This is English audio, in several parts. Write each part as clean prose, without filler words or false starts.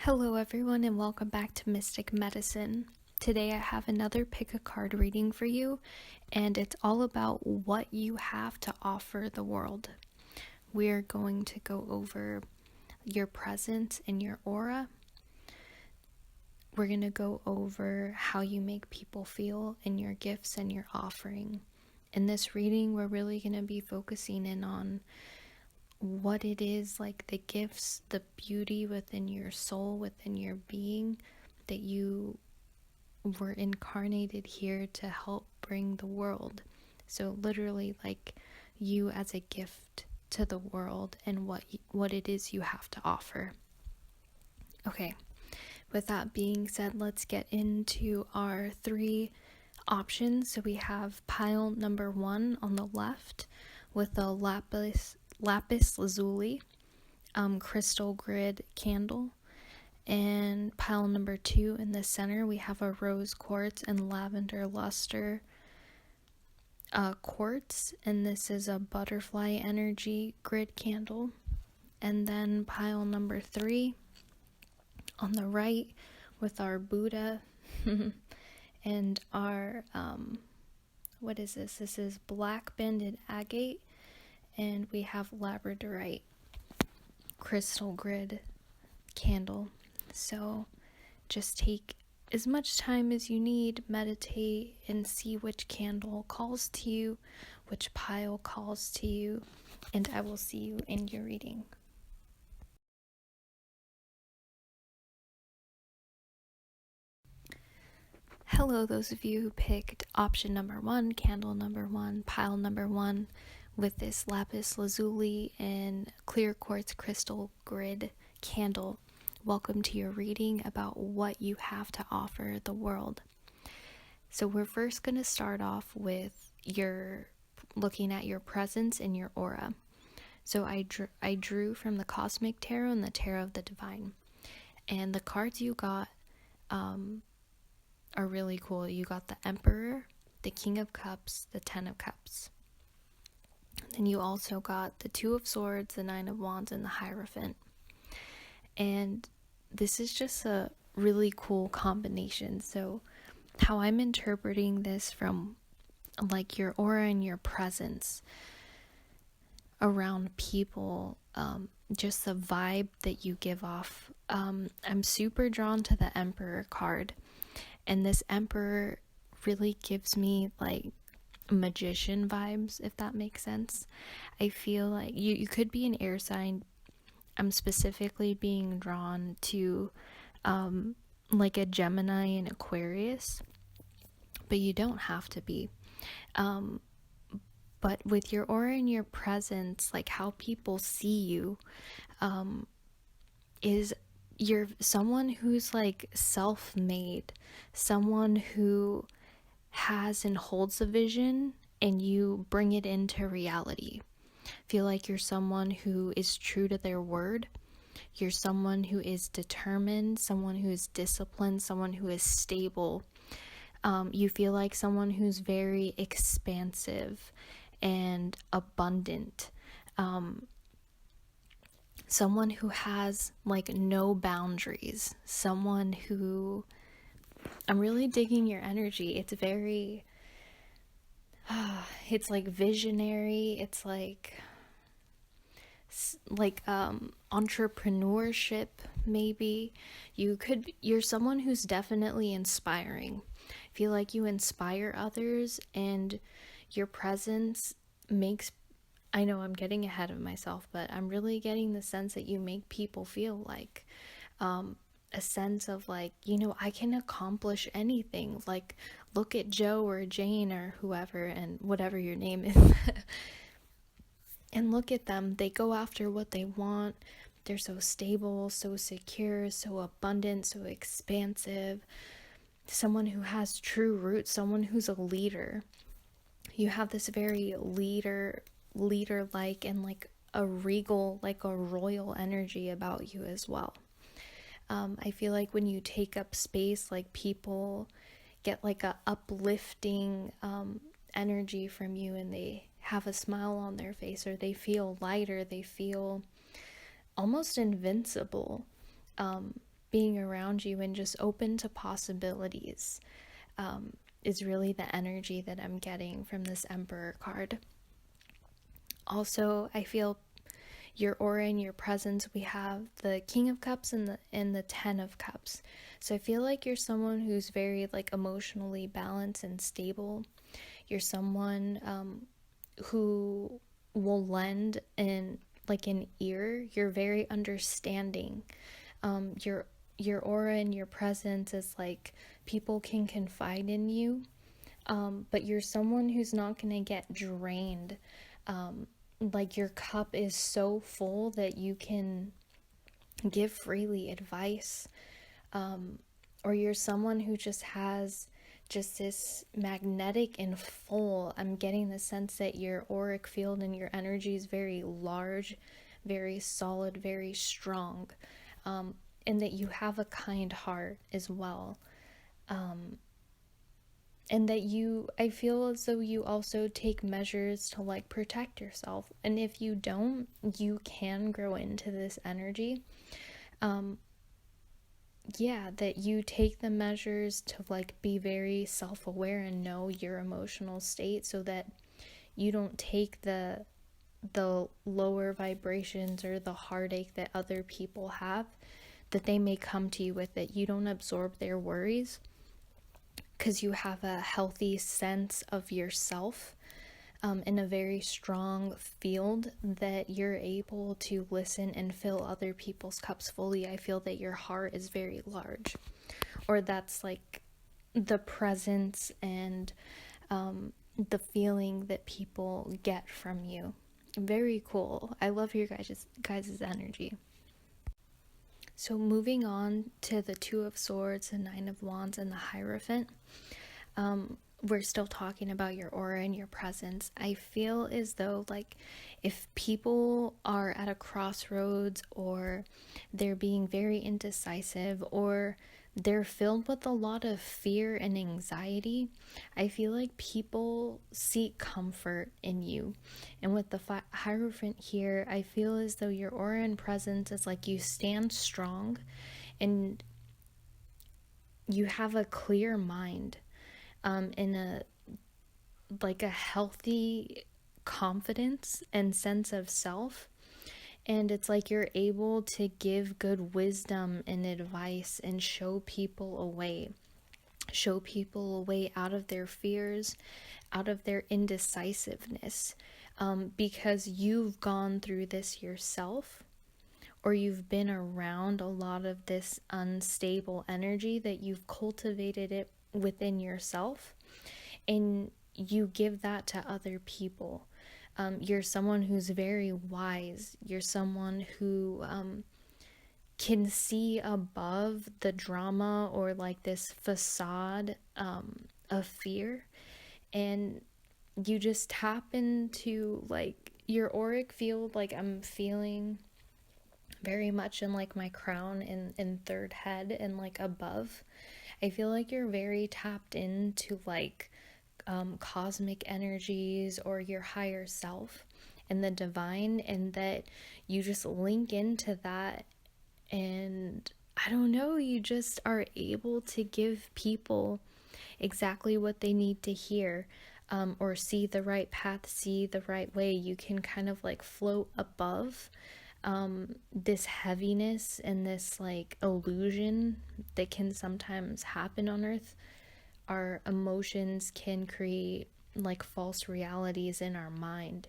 Hello everyone and welcome back to Mystic Medicine. Today I have another pick a card reading for you, and it's all about what you have to offer the world. We're going to go over your presence and your aura. We're going to go over how you make people feel and your gifts and your offering. In this reading, we're really going to be focusing in on what it is, like the gifts, the beauty within your soul, within your being, that you were incarnated here to help bring the world. So literally like you as a gift to the world and what it is you have to offer. Okay, with that being said, let's get into our three options. So we have pile number 1 on the left with the lapis lazuli crystal grid candle, and pile number 2 in the center we have a rose quartz and lavender luster quartz, and this is a butterfly energy grid candle. And then pile number 3 on the right with our Buddha and our what is this? This is black banded agate, and we have labradorite crystal grid candle. So just take as much time as you need, meditate, and see which candle calls to you, which pile calls to you, and I will see you in your reading. Hello, those of you who picked option number 1, candle number 1, pile number 1, with this lapis lazuli and clear quartz crystal grid candle. Welcome to your reading about what you have to offer the world. So we're first going to start off with looking at your presence and your aura. So I drew from the Cosmic Tarot and the Tarot of the Divine, and the cards you got are really cool. You got the Emperor, the King of Cups, the Ten of Cups. Then you also got the Two of Swords, the Nine of Wands, and the Hierophant. And this is just a really cool combination. So how I'm interpreting this from like your aura and your presence around people, just the vibe that you give off. I'm super drawn to the Emperor card. And this Emperor really gives me like magician vibes, if that makes sense. I feel like you could be an air sign. I'm specifically being drawn to like a Gemini and Aquarius, but you don't have to be. But with your aura and your presence, like how people see you, is you're someone who's like self-made, someone who has and holds a vision and you bring it into reality. Feel like you're someone who is true to their word. You're someone who is determined, someone who is disciplined, someone who is stable. You feel like someone who's very expansive and abundant. Someone who has like no boundaries. Someone who, I'm really digging your energy. It's very, it's like visionary. It's like entrepreneurship, maybe. You're someone who's definitely inspiring. I feel like you inspire others, and your presence makes, I know I'm getting ahead of myself, but I'm really getting the sense that you make people feel like a sense of like, I can accomplish anything. Like, look at Joe or Jane or whoever, and whatever your name is. And look at them. They go after what they want. They're so stable, so secure, so abundant, so expansive. Someone who has true roots, someone who's a leader. You have this very leader-like and like a regal, like a royal energy about you as well. I feel like when you take up space, like people get like a uplifting energy from you, and they have a smile on their face, or they feel lighter, they feel almost invincible. being around you and just open to possibilities is really the energy that I'm getting from this Emperor card. Also, I feel your aura and your presence, we have the King of Cups and the Ten of Cups. So I feel like you're someone who's very like emotionally balanced and stable. You're someone who will lend an ear. You're very understanding. Your aura and your presence is like people can confide in you, but you're someone who's not gonna get drained. Like your cup is so full that you can give freely advice, or you're someone who just has just this magnetic and full. I'm getting the sense that your auric field and your energy is very large, very solid, very strong, and that you have a kind heart as well. And that I feel as though you also take measures to like protect yourself. And if you don't, you can grow into this energy. That you take the measures to like be very self-aware and know your emotional state so that you don't take the lower vibrations or the heartache that other people have, that they may come to you with, that you don't absorb their worries, because you have a healthy sense of yourself, in a very strong field, that you're able to listen and fill other people's cups fully. I feel that your heart is very large, or that's like the presence and the feeling that people get from you. Very cool. I love your guys' energy. So moving on to the Two of Swords, the Nine of Wands, and the Hierophant. We're still talking about your aura and your presence. I feel as though like if people are at a crossroads, or they're being very indecisive, or they're filled with a lot of fear and anxiety, I feel like people seek comfort in you. And with the Hierophant here, I feel as though your aura and presence is like you stand strong and you have a clear mind, in a healthy confidence and sense of self. And it's like you're able to give good wisdom and advice and show people a way out of their fears, out of their indecisiveness, because you've gone through this yourself, or you've been around a lot of this unstable energy, that you've cultivated it within yourself, and you give that to other people. You're someone who's very wise. You're someone who can see above the drama or like this facade of fear, and you just tap into like your auric field. Like I'm feeling very much in like my crown and third head and like above. I feel like you're very tapped into like cosmic energies or your higher self and the divine, and that you just link into that, and I don't know, you just are able to give people exactly what they need to hear, or see the right path, see the right way. You can kind of like float above this heaviness and this like illusion that can sometimes happen on earth. Our emotions can create like false realities in our mind,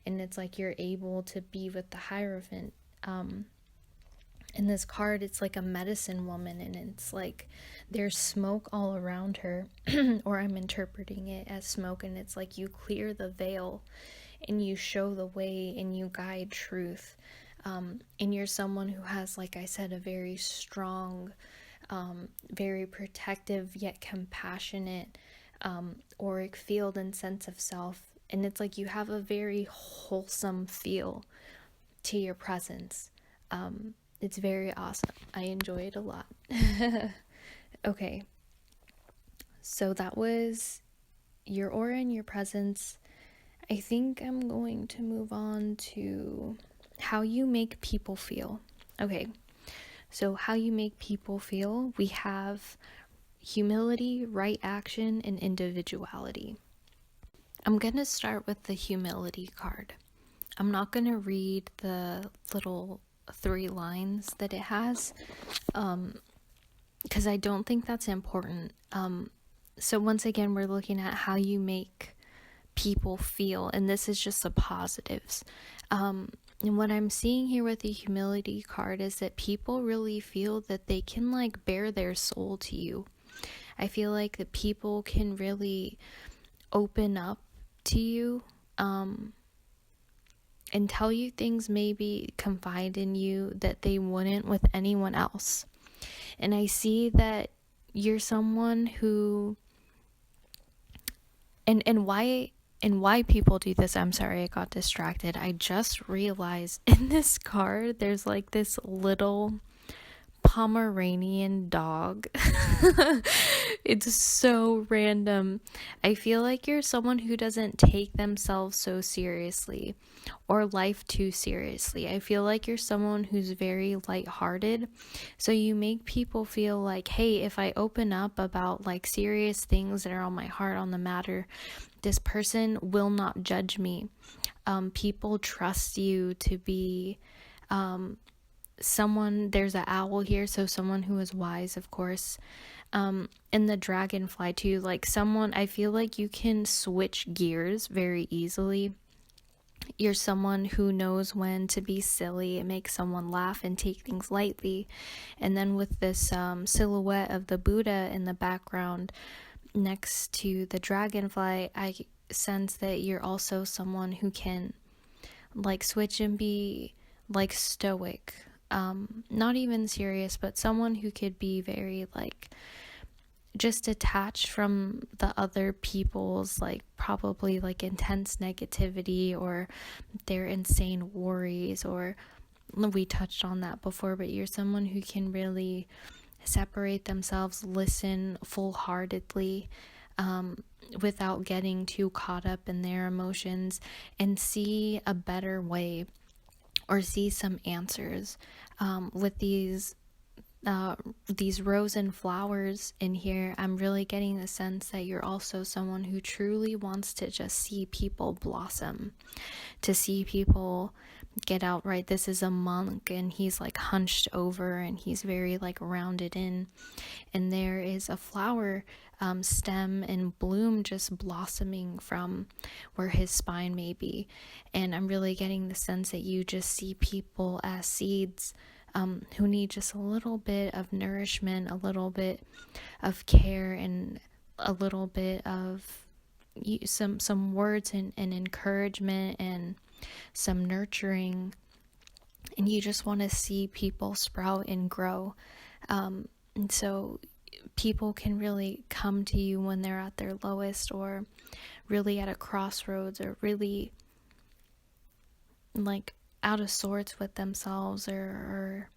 and it's like you're able to be with the Hierophant. In this card, it's like a medicine woman, and it's like there's smoke all around her, or I'm interpreting it as smoke, and it's like you clear the veil and you show the way and you guide truth. And you're someone who has, like I said, a very strong, very protective yet compassionate auric field and sense of self. And it's like you have a very wholesome feel to your presence. It's very awesome. I enjoy it a lot. Okay. So that was your aura and your presence. I think I'm going to move on to how you make people feel. Okay. So how you make people feel, we have humility, right action, and individuality. I'm going to start with the humility card. I'm not going to read the little 3 lines that it has, because I don't think that's important. So once again, we're looking at how you make people feel, and this is just the positives. And what I'm seeing here with the humility card is that people really feel that they can like bare their soul to you. I feel like that people can really open up to you, and tell you things, maybe confide in you that they wouldn't with anyone else. And I see that you're someone who, and why people do this, I'm sorry, I got distracted. I just realized in this card there's like this little Pomeranian dog. It's so random. I feel like you're someone who doesn't take themselves so seriously or life too seriously. I feel like you're someone who's very lighthearted. So you make people feel like, hey, if I open up about like serious things that are on my heart on the matter, this person will not judge me. People trust you to be someone, there's an owl here, so someone who is wise, of course. And the dragonfly too, like someone, I feel like you can switch gears very easily. You're someone who knows when to be silly and make someone laugh and take things lightly. And then with this silhouette of the Buddha in the background next to the dragonfly, I sense that you're also someone who can like switch and be like stoic, not even serious, but someone who could be very like just detached from the other people's like probably like intense negativity or their insane worries, or we touched on that before, but you're someone who can really separate themselves, listen full-heartedly, without getting too caught up in their emotions, and see a better way or see some answers. With these rose and flowers in here, I'm really getting the sense that you're also someone who truly wants to just see people blossom, to see people get out right. This is a monk and he's like hunched over and he's very like rounded in, and there is a flower stem and bloom just blossoming from where his spine may be. And I'm really getting the sense that you just see people as seeds, who need just a little bit of nourishment, a little bit of care, and a little bit of some words and encouragement and some nurturing. And you just want to see people sprout and grow. And so people can really come to you when they're at their lowest, or really at a crossroads, or really like out of sorts with themselves, or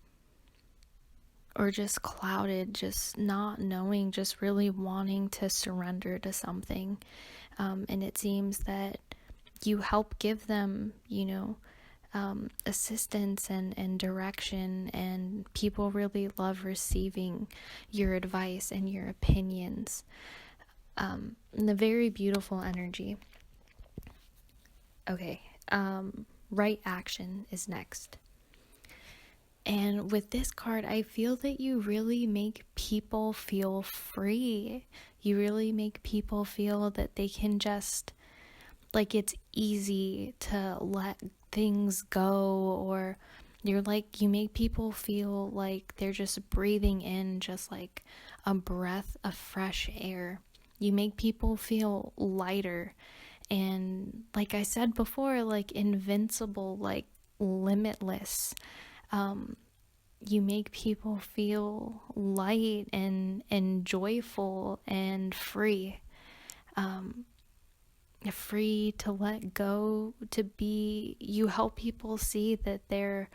just clouded, just not knowing, just really wanting to surrender to something. And it seems that you help give them, assistance and direction, and people really love receiving your advice and your opinions. And the very beautiful energy. Okay, right action is next. And with this card, I feel that you really make people feel free. You really make people feel that they can just, like, it's easy to let things go, or you make people feel like they're just breathing in just like a breath of fresh air. You make people feel lighter, and like I said before, like invincible, like limitless. You make people feel light and joyful and free. Free to let go, to be, you help people see that they're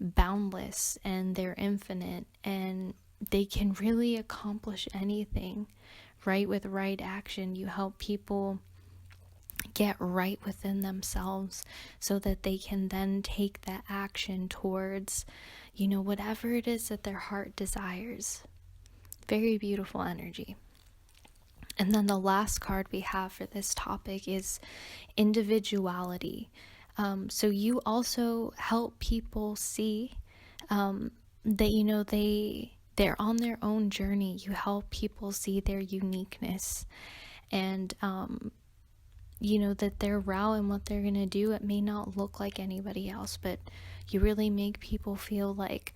boundless and they're infinite and they can really accomplish anything, right? With right action, you help people get right within themselves so that they can then take that action towards, whatever it is that their heart desires. Very beautiful energy. And then the last card we have for this topic is individuality. So you also help people see that they're on their own journey. You help people see their uniqueness, and that their route and what they're gonna do, it may not look like anybody else, but you really make people feel like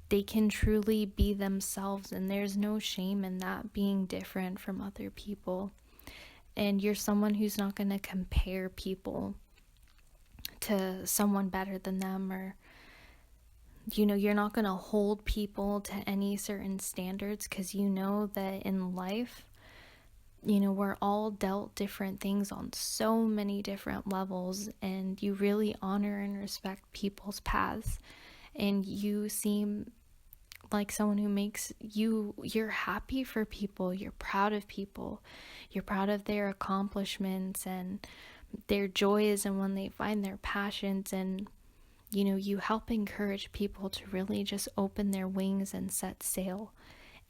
they can truly be themselves, and there's no shame in that, being different from other people. And you're someone who's not going to compare people to someone better than them, or you're not going to hold people to any certain standards, because you know that in life, we're all dealt different things on so many different levels, and you really honor and respect people's paths. And you seem like someone who makes you're happy for people, you're proud of people, you're proud of their accomplishments and their joys, and when they find their passions, and you help encourage people to really just open their wings and set sail,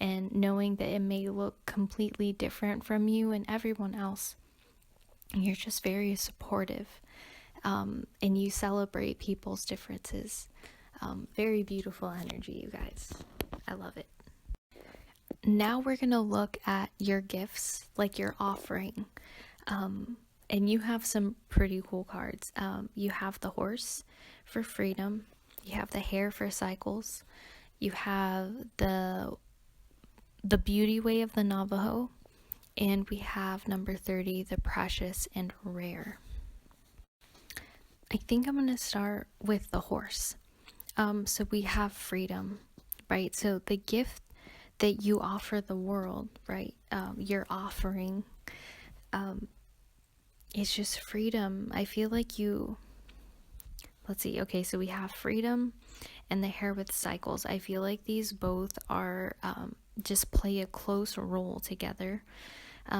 and knowing that it may look completely different from you and everyone else. You're just very supportive, and you celebrate people's differences. Very beautiful energy, you guys. I love it. Now we're going to look at your gifts, like your offering. And you have some pretty cool cards. You have the horse for freedom. You have the hare for cycles. You have the beauty way of the Navajo. And we have number 30, the precious and rare. I think I'm going to start with the horse. So we have freedom, right? So the gift that you offer the world, right? Your offering, it's just freedom. I feel like let's see. Okay, so we have freedom and the hare with cycles. I feel like these both are just play a close role together,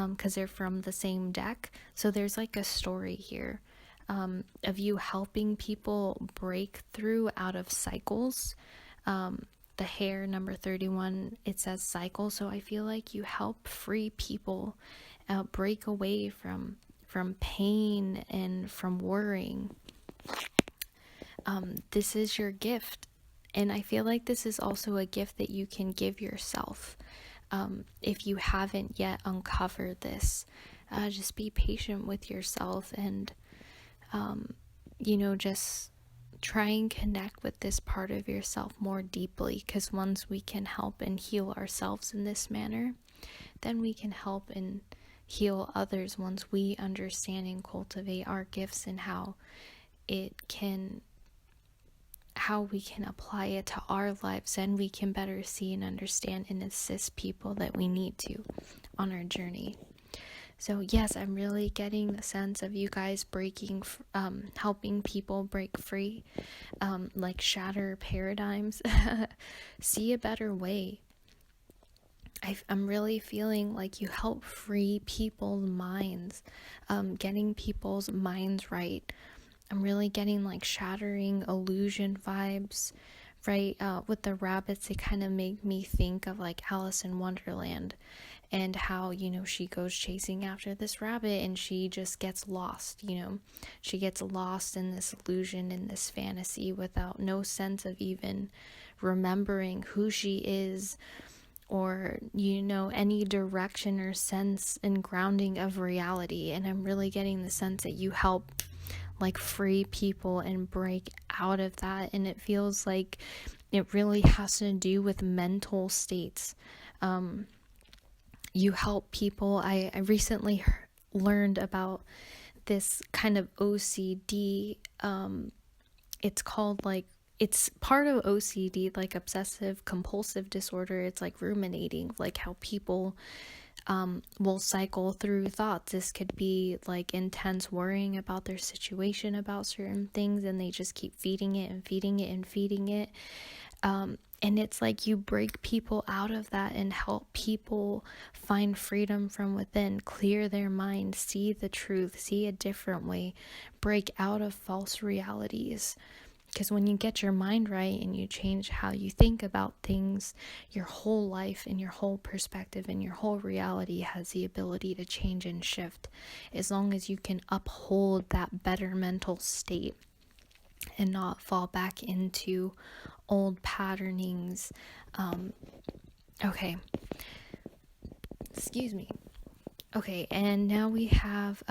because they're from the same deck. So there's like a story here. Of you helping people break through out of cycles. The hare, number 31, it says cycle. So I feel like you help free people break away from pain and from worrying. This is your gift. And I feel like this is also a gift that you can give yourself. If you haven't yet uncovered this, just be patient with yourself, and just try and connect with this part of yourself more deeply, because once we can help and heal ourselves in this manner, then we can help and heal others once we understand and cultivate our gifts, and how we can apply it to our lives, and we can better see and understand and assist people that we need to on our journey. So yes, I'm really getting the sense of you guys helping people break free, like shatter paradigms, see a better way. I'm really feeling like you help free people's minds, getting people's minds right. I'm really getting like shattering illusion vibes, right? With the rabbits, they kind of make me think of like Alice in Wonderland, and how, she goes chasing after this rabbit and she just gets lost, she gets lost in this illusion, in this fantasy, without no sense of even remembering who she is, or, any direction or sense and grounding of reality. And I'm really getting the sense that you help like free people and break out of that. And it feels like it really has to do with mental states. You help people. I recently learned about this kind of OCD. It's called it's part of OCD, like obsessive compulsive disorder. It's like ruminating, like how people will cycle through thoughts. This could be like intense worrying about their situation, about certain things, and they just keep feeding it and feeding it and feeding it. And it's like you break people out of that and help people find freedom from within, clear their mind, see the truth, see a different way, break out of false realities. Because when you get your mind right and you change how you think about things, your whole life and your whole perspective and your whole reality has the ability to change and shift, as long as you can uphold that better mental state and not fall back into old patternings. Okay. Excuse me. Okay, and now we have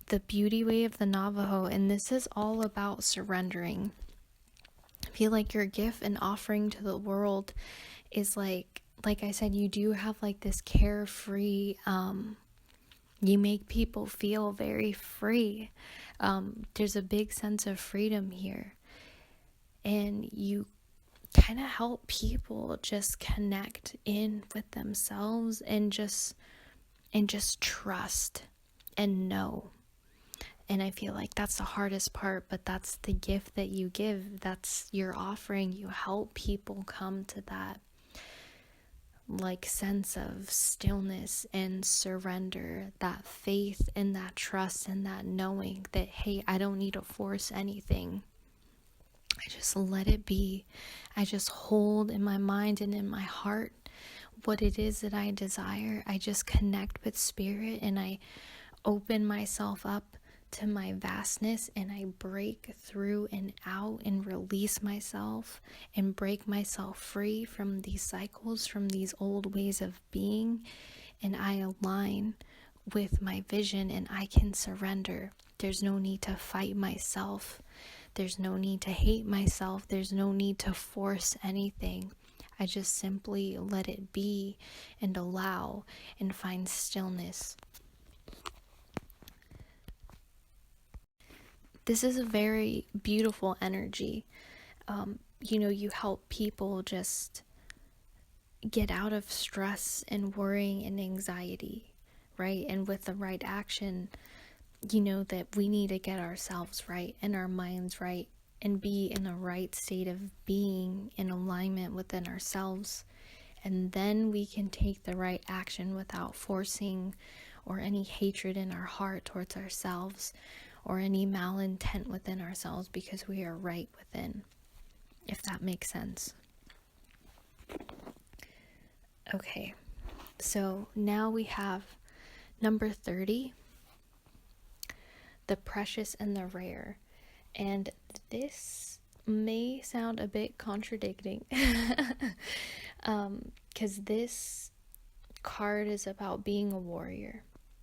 the beauty way of the Navajo, and this is all about surrendering. I feel like your gift and offering to the world is like I said, you do have like this carefree, you make people feel very free. There's a big sense of freedom here, and you kind of help people just connect in with themselves and just trust and know. And I feel like that's the hardest part, but that's the gift that you give. That's your offering. You help people come to that like sense of stillness and surrender, that faith and that trust and that knowing that, hey, I don't need to force anything. I just let it be. I just hold in my mind and in my heart what it is that I desire. I just connect with spirit and I open myself up to my vastness, and I break through and out and release myself and break myself free from these cycles, from these old ways of being, and I align with my vision and I can surrender. There's no need to fight myself. There's no need to hate myself. There's no need to force anything. I just simply let it be and allow and find stillness. This is a very beautiful energy. You help people just get out of stress and worrying and anxiety, right? And with the right action, you know that we need to get ourselves right and our minds right and be in a right state of being in alignment within ourselves. And then we can take the right action without forcing or any hatred in our heart towards ourselves or any malintent within ourselves, because we are right within, if that makes sense. Okay, so now we have number 30, the precious and the rare. And this may sound a bit contradicting because this card is about being a warrior.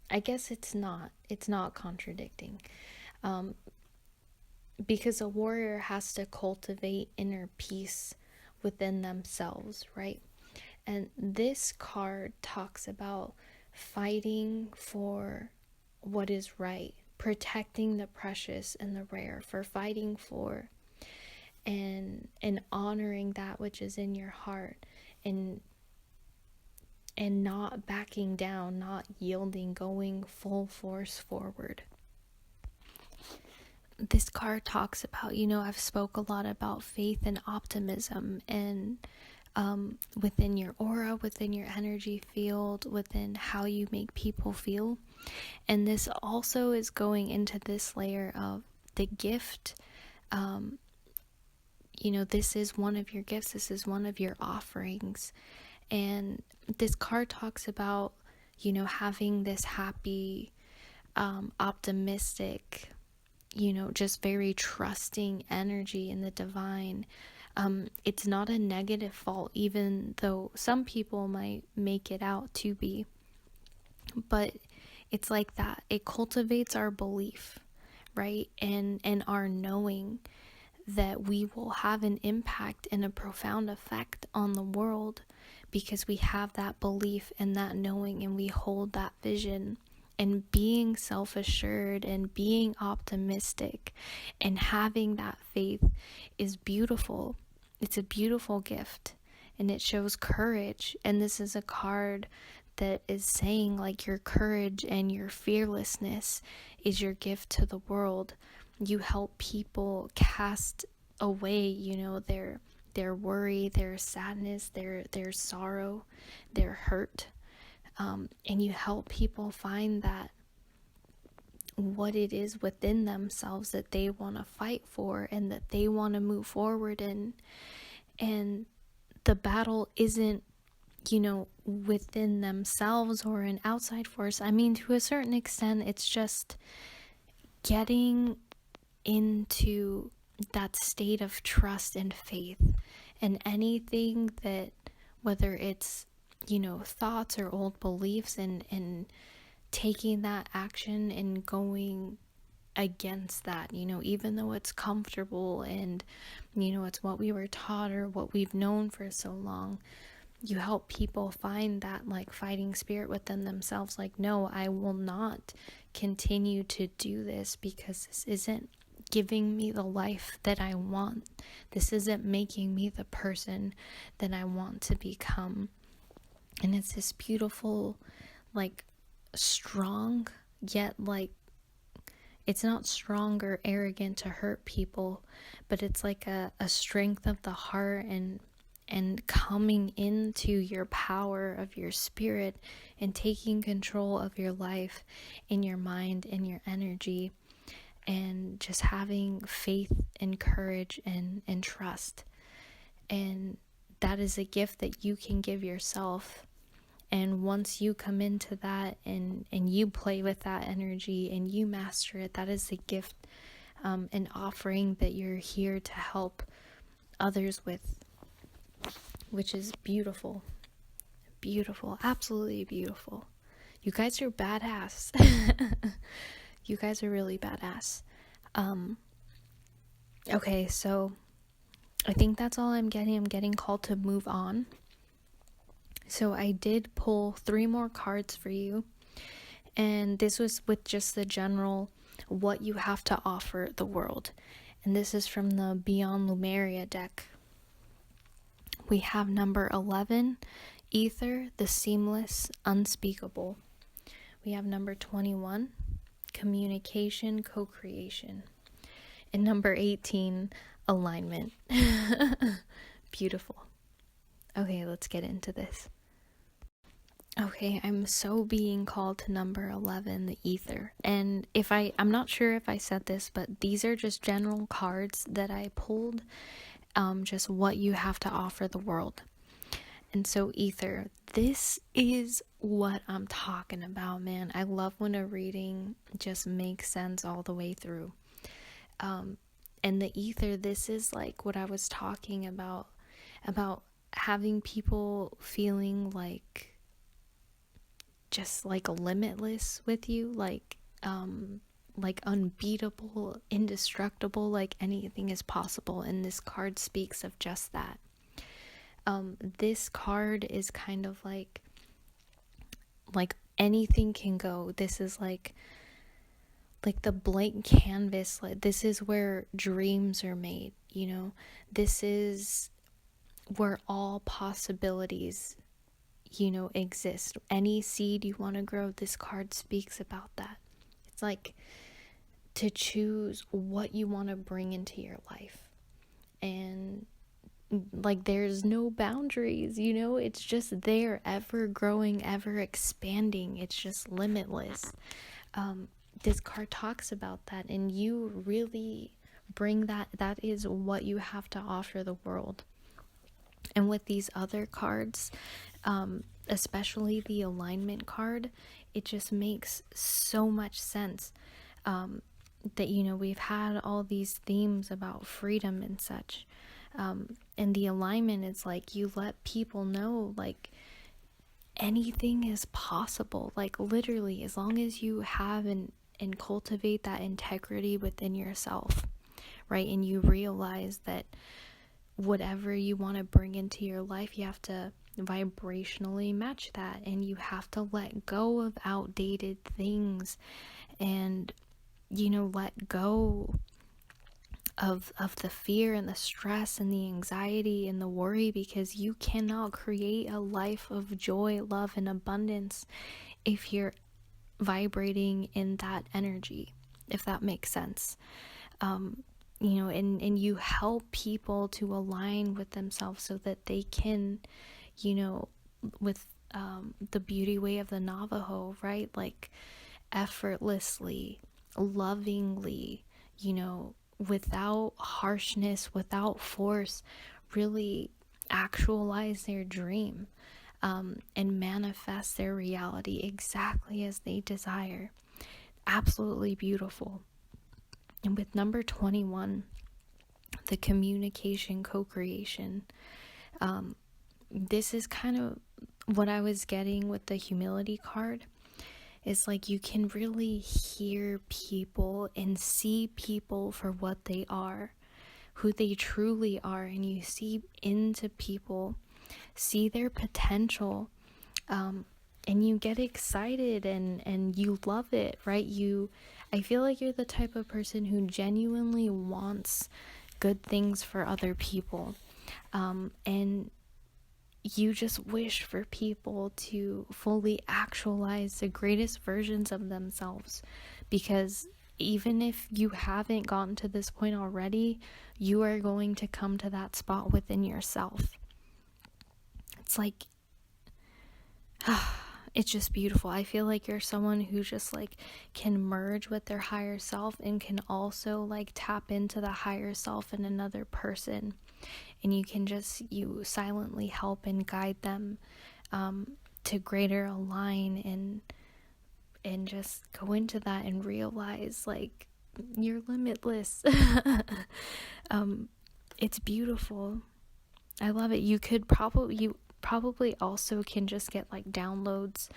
I guess it's not contradicting, because a warrior has to cultivate inner peace within themselves, right? And this card talks about fighting for what is right, protecting the precious and the rare, for fighting for and honoring that which is in your heart, and not backing down, not yielding, going full force forward. This card talks about, I've spoke a lot about faith and optimism, and within your aura, within your energy field, within how you make people feel. And this also is going into this layer of the gift. This is one of your gifts. This is one of your offerings. And this card talks about, having this happy, optimistic, just very trusting energy in the divine. It's not a negative fault, even though some people might make it out to be. But it's like that. It cultivates our belief, right? And our knowing that we will have an impact and a profound effect on the world, because we have that belief and that knowing, and we hold that vision. And being self-assured and being optimistic and having that faith is beautiful. It's a beautiful gift, and it shows courage. And this is a card that is saying, like, your courage and your fearlessness is your gift to the world. You help people cast away, their worry, their sadness, their sorrow, their hurt. And you help people find that what it is within themselves that they want to fight for and that they want to move forward in. And the battle isn't, within themselves or an outside force. I mean, to a certain extent, it's just getting into that state of trust and faith. And anything that, whether it's, thoughts or old beliefs, and taking that action and going against that, even though it's comfortable and, it's what we were taught or what we've known for so long, you help people find that like fighting spirit within themselves. Like, no, I will not continue to do this because this isn't giving me the life that I want. This isn't making me the person that I want to become. And it's this beautiful, like, strong, yet like, it's not strong or arrogant to hurt people, but it's like a strength of the heart and coming into your power of your spirit and taking control of your life and your mind and your energy, and just having faith and courage and trust. And that is a gift that you can give yourself. And once you come into that and you play with that energy and you master it, that is a gift, an offering that you're here to help others with, which is beautiful. Beautiful. Absolutely beautiful. You guys are badass. You guys are really badass. Okay, so I think that's all I'm getting. I'm getting called to move on. So I did pull 3 more cards for you. And this was with just the general, what you have to offer the world. And this is from the Beyond Lumeria deck. We have number 11, Ether, the seamless, unspeakable. We have number 21, communication, co-creation. And number 18, alignment. Beautiful. Okay, let's get into this. Okay, I'm so being called to number 11, the ether. And I'm not sure if I said this, but these are just general cards that I pulled, just what you have to offer the world. And so ether, this is what I'm talking about, man. I love when a reading just makes sense all the way through. And the ether, this is like what I was talking about having people feeling like just like limitless with you, like unbeatable, indestructible, like anything is possible. And this card speaks of just that. This card is kind of like anything can go. This is like the blank canvas. Like, this is where dreams are made, this is where all possibilities, exist. Any seed you want to grow, this card speaks about that. It's like to choose what you want to bring into your life. And like, there's no boundaries, it's just there, ever growing, ever expanding. It's just limitless. This card talks about that, and you really bring that. That is what you have to offer the world. And with these other cards, especially the alignment card, it just makes so much sense. That, we've had all these themes about freedom and such. And the alignment is like, you let people know, like, anything is possible. Like, literally, as long as you have and cultivate that integrity within yourself, right? And you realize that whatever you want to bring into your life, you have to vibrationally match that, and you have to let go of outdated things, and let go of the fear and the stress and the anxiety and the worry, because you cannot create a life of joy, love, and abundance if you're vibrating in that energy, if that makes sense. and you help people to align with themselves so that they can, with the beauty way of the Navajo, right? Like effortlessly, lovingly, without harshness, without force, really actualize their dream, and manifest their reality exactly as they desire. Absolutely beautiful. And with number 21, the communication co-creation, this is kind of what I was getting with the humility card. Is like you can really hear people and see people for what they are, who they truly are, and you see into people, see their potential, and you get excited and you love it, right? I feel like you're the type of person who genuinely wants good things for other people, and you just wish for people to fully actualize the greatest versions of themselves, because even if you haven't gotten to this point already, you are going to come to that spot within yourself. It's like, it's just beautiful. I feel like you're someone who just like can merge with their higher self and can also like tap into the higher self in another person. And you silently help and guide them to greater align and just go into that and realize like you're limitless. It's beautiful. I love it. You probably also can just get like downloads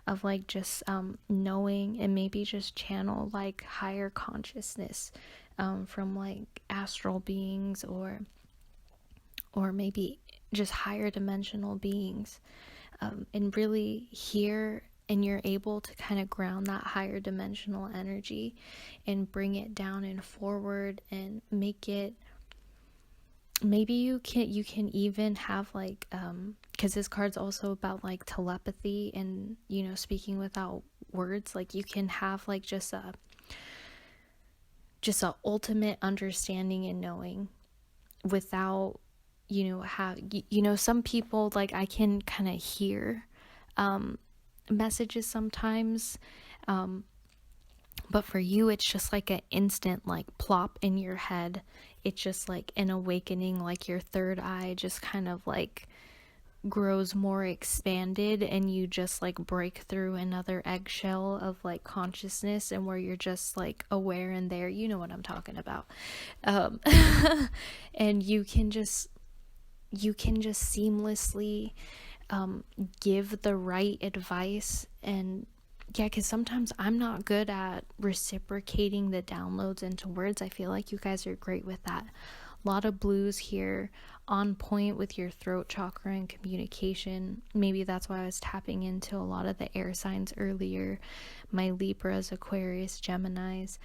of like just knowing and maybe just channel like higher consciousness from like astral beings or maybe just higher dimensional beings, and really hear, and you're able to kind of ground that higher dimensional energy and bring it down and forward and make it, maybe you can even have like, because this card's also about like telepathy and speaking without words. Like you can have like just a ultimate understanding and knowing without some people, like I can kind of hear messages sometimes, but for you it's just like an instant like plop in your head. It's just like an awakening, like your third eye just kind of like grows more expanded and you just like break through another eggshell of like consciousness, and where you're just like aware and there, you know what I'm talking about. And you can just seamlessly give the right advice. And yeah, because sometimes I'm not good at reciprocating the downloads into words. I feel like you guys are great with that. A lot of blues here, on point with your throat chakra and communication. Maybe that's why I was tapping into a lot of the air signs earlier. My Libras, Aquarius, Geminis.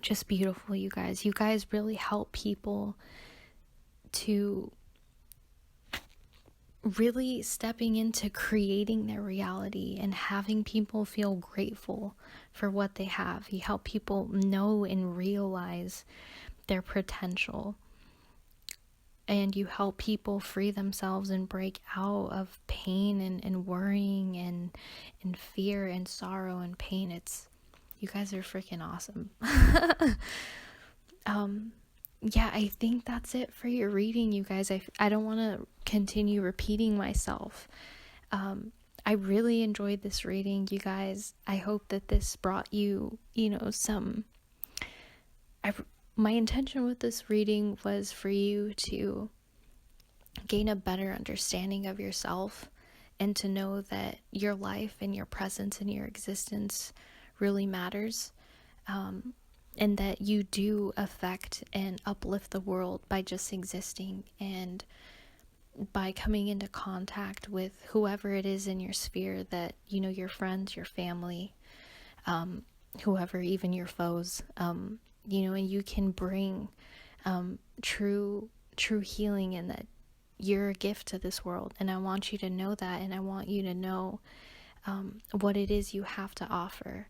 Just beautiful, you guys. You guys really help people to really stepping into creating their reality and having people feel grateful for what they have. You help people know and realize their potential, and you help people free themselves and break out of pain and worrying and fear and sorrow and pain. You guys are freaking awesome. Yeah, I think that's it for your reading, you guys. I don't want to continue repeating myself. I really enjoyed this reading, you guys. I hope that this brought you, my intention with this reading was for you to gain a better understanding of yourself and to know that your life and your presence and your existence really matters. And that you do affect and uplift the world by just existing and by coming into contact with whoever it is in your sphere that, your friends, your family, whoever, even your foes, and you can bring true healing, and that you're a gift to this world. And I want you to know that, and I want you to know what it is you have to offer.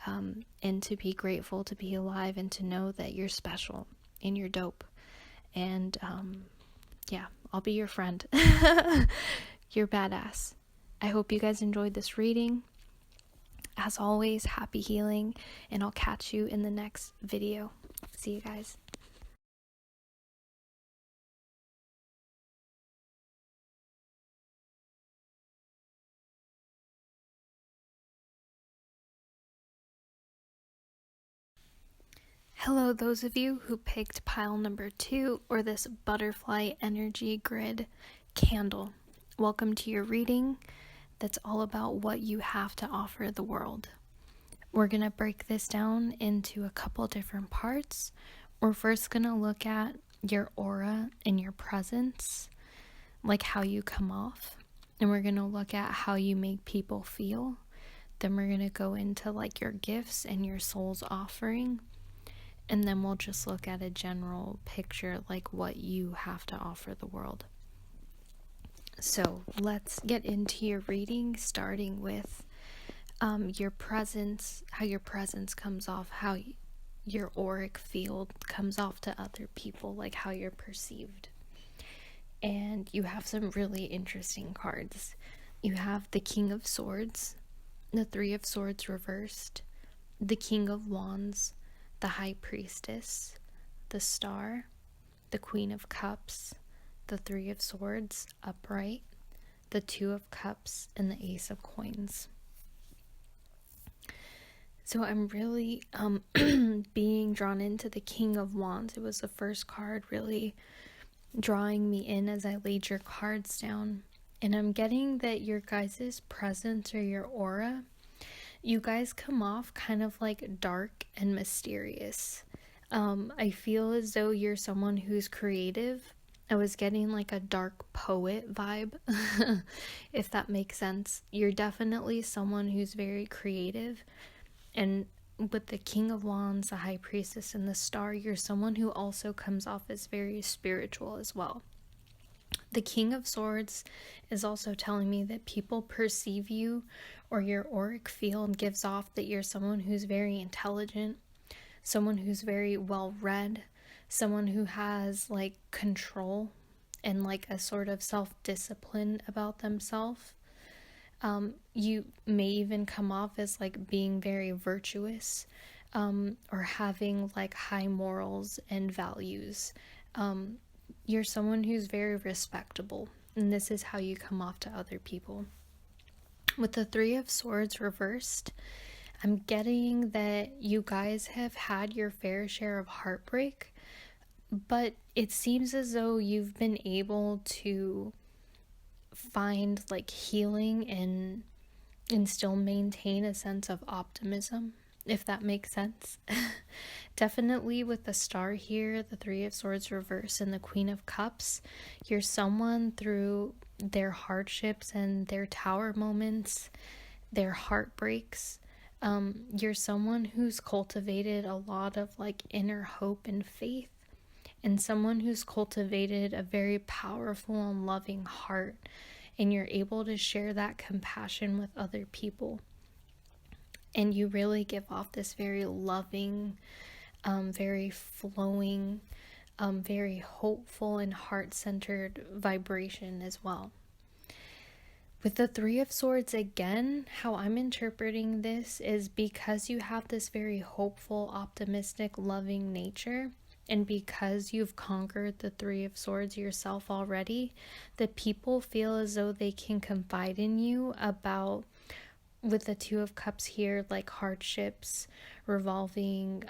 and to be grateful to be alive and to know that you're special and you're dope. And yeah, I'll be your friend. You're badass. I hope you guys enjoyed this reading. As always, happy healing, and I'll catch you in the next video. See you guys. Hello, those of you who picked pile number 2 or this butterfly energy grid candle. Welcome to your reading that's all about what you have to offer the world. We're going to break this down into a couple different parts. We're first going to look at your aura and your presence, like how you come off. And we're going to look at how you make people feel. Then we're going to go into like your gifts and your soul's offering. And then we'll just look at a general picture, like what you have to offer the world. So let's get into your reading, starting with your presence, how your presence comes off, how your auric field comes off to other people, like how you're perceived. And you have some really interesting cards. You have the King of Swords, the Three of Swords reversed, the King of Wands, the High Priestess, the Star, the Queen of Cups, the Three of Swords upright, the Two of Cups, and the Ace of Coins. So I'm really being drawn into the King of Wands. It was the first card really drawing me in as I laid your cards down. And I'm getting that your guys' presence or your aura, you guys come off kind of like dark and mysterious. I feel as though you're someone who's creative. I was getting like a dark poet vibe, if that makes sense. You're definitely someone who's very creative. And with the King of Wands, the High Priestess, and the Star, you're someone who also comes off as very spiritual as well. The King of Swords is also telling me that people perceive you, or your auric field gives off that you're someone who's very intelligent, someone who's very well read, someone who has like control and like a sort of self-discipline about themselves. You may even come off as like being very virtuous, or having like high morals and values. You're someone who's very respectable, and this is how you come off to other people. With the Three of Swords reversed, I'm getting that you guys have had your fair share of heartbreak, but it seems as though you've been able to find like healing and still maintain a sense of optimism, if that makes sense. Definitely with the Star here, the Three of Swords reverse, and the Queen of Cups, you're someone through their hardships and their tower moments, their heartbreaks. You're someone who's cultivated a lot of like inner hope and faith, and someone who's cultivated a very powerful and loving heart, and you're able to share that compassion with other people. And you really give off this very loving, very flowing, very hopeful and heart-centered vibration as well. With the Three of Swords, again, how I'm interpreting this is because you have this very hopeful, optimistic, loving nature, and because you've conquered the Three of Swords yourself already, the people feel as though they can confide in you about, with the Two of Cups here, like hardships, revolving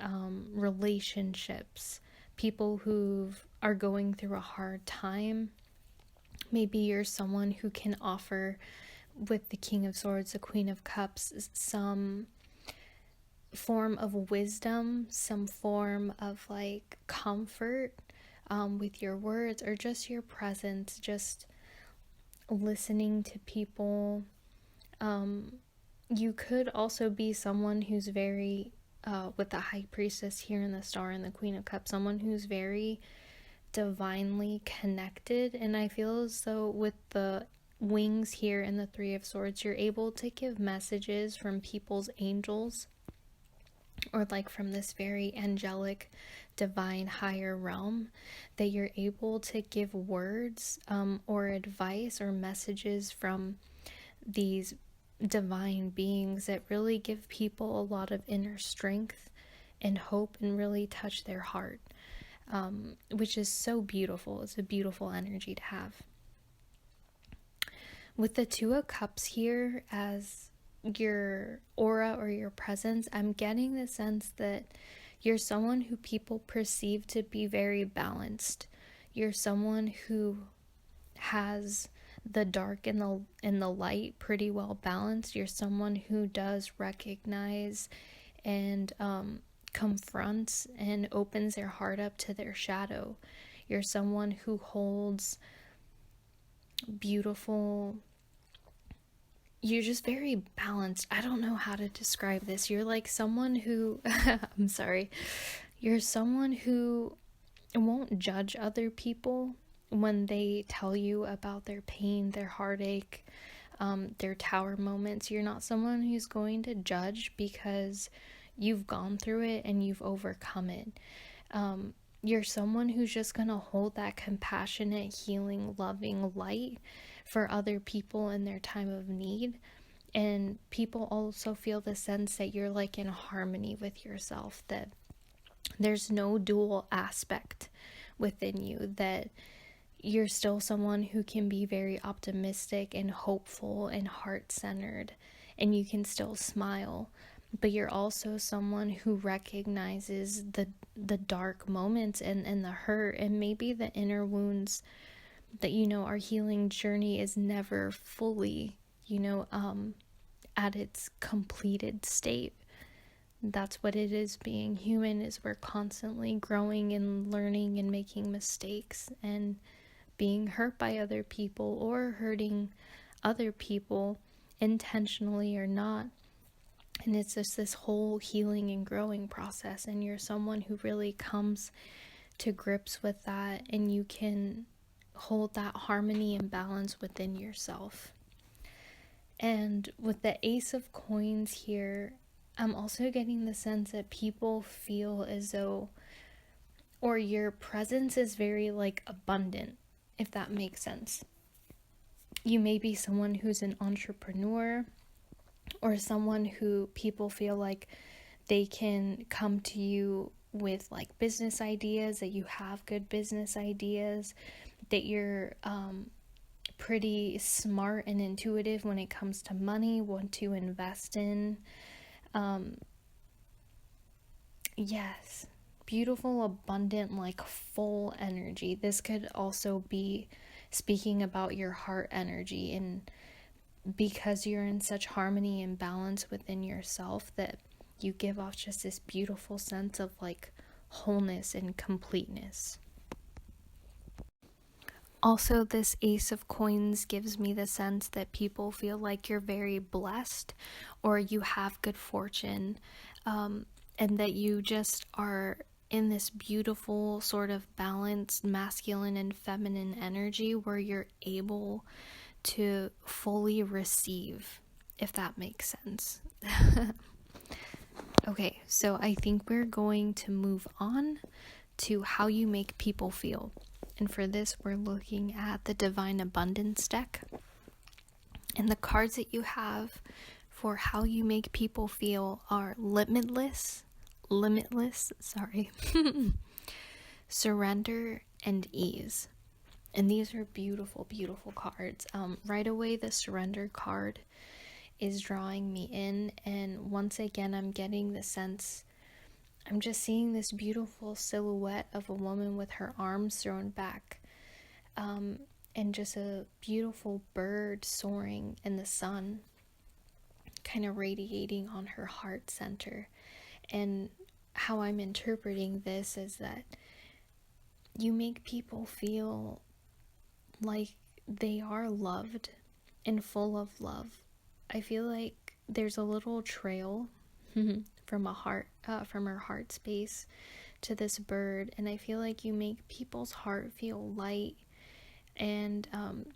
relationships, people who are going through a hard time. Maybe you're someone who can offer, with the King of Swords, the Queen of Cups, some form of wisdom, some form of like comfort with your words, or just your presence, just listening to people. You could also be someone who's very, with the High Priestess here and the Star and the Queen of Cups, someone who's very divinely connected. And I feel as though with the wings here and the Three of Swords, you're able to give messages from people's angels or like from this very angelic, divine, higher realm, that you're able to give words or advice or messages from these divine beings that really give people a lot of inner strength and hope and really touch their heart, which is so beautiful. It's a beautiful energy to have. With the Two of Cups here as your aura or your presence, I'm getting the sense that you're someone who people perceive to be very balanced. You're someone who has the dark and the light pretty well balanced. You're someone who does recognize and confronts and opens their heart up to their shadow. You're someone who holds beautiful. You're just very balanced. I don't know how to describe this. You're like someone who I'm sorry. You're someone who won't judge other people when they tell you about their pain, their heartache, their tower moments. You're not someone who's going to judge because you've gone through it and you've overcome it. You're someone who's just going to hold that compassionate, healing, loving light for other people in their time of need. And people also feel the sense that you're like in harmony with yourself, that there's no dual aspect within you, that you're still someone who can be very optimistic and hopeful and heart-centered, and you can still smile, but you're also someone who recognizes the dark moments and the hurt and maybe the inner wounds that, our healing journey is never fully, at its completed state. That's what it is, being human, is we're constantly growing and learning and making mistakes and being hurt by other people or hurting other people intentionally or not. And it's just this whole healing and growing process, and you're someone who really comes to grips with that, and you can hold that harmony and balance within yourself. And with the Ace of Coins here, I'm also getting the sense that people feel as though, or your presence is very like abundant, if that makes sense. You may be someone who's an entrepreneur, or someone who people feel like they can come to you with like business ideas, that you have good business ideas, that you're pretty smart and intuitive when it comes to money, what to invest in. Yes, beautiful, abundant, like full energy. This could also be speaking about your heart energy, and because you're in such harmony and balance within yourself, that you give off just this beautiful sense of like wholeness and completeness. Also, this Ace of Coins gives me the sense that people feel like you're very blessed, or you have good fortune, and that you just are in this beautiful sort of balanced masculine and feminine energy where you're able to fully receive, if that makes sense. Okay, so I think we're going to move on to how you make people feel. And for this, we're looking at the Divine Abundance deck. And the cards that you have for how you make people feel are limitless, surrender, and ease. And these are beautiful, beautiful cards. Right away, the surrender card is drawing me in. And once again, I'm getting the sense, I'm just seeing this beautiful silhouette of a woman with her arms thrown back, and just a beautiful bird soaring in the sun, kind of radiating on her heart center. And how I'm interpreting this is that you make people feel like they are loved and full of love. I feel like there's a little trail from her heart space to this bird, and I feel like you make people's heart feel light. And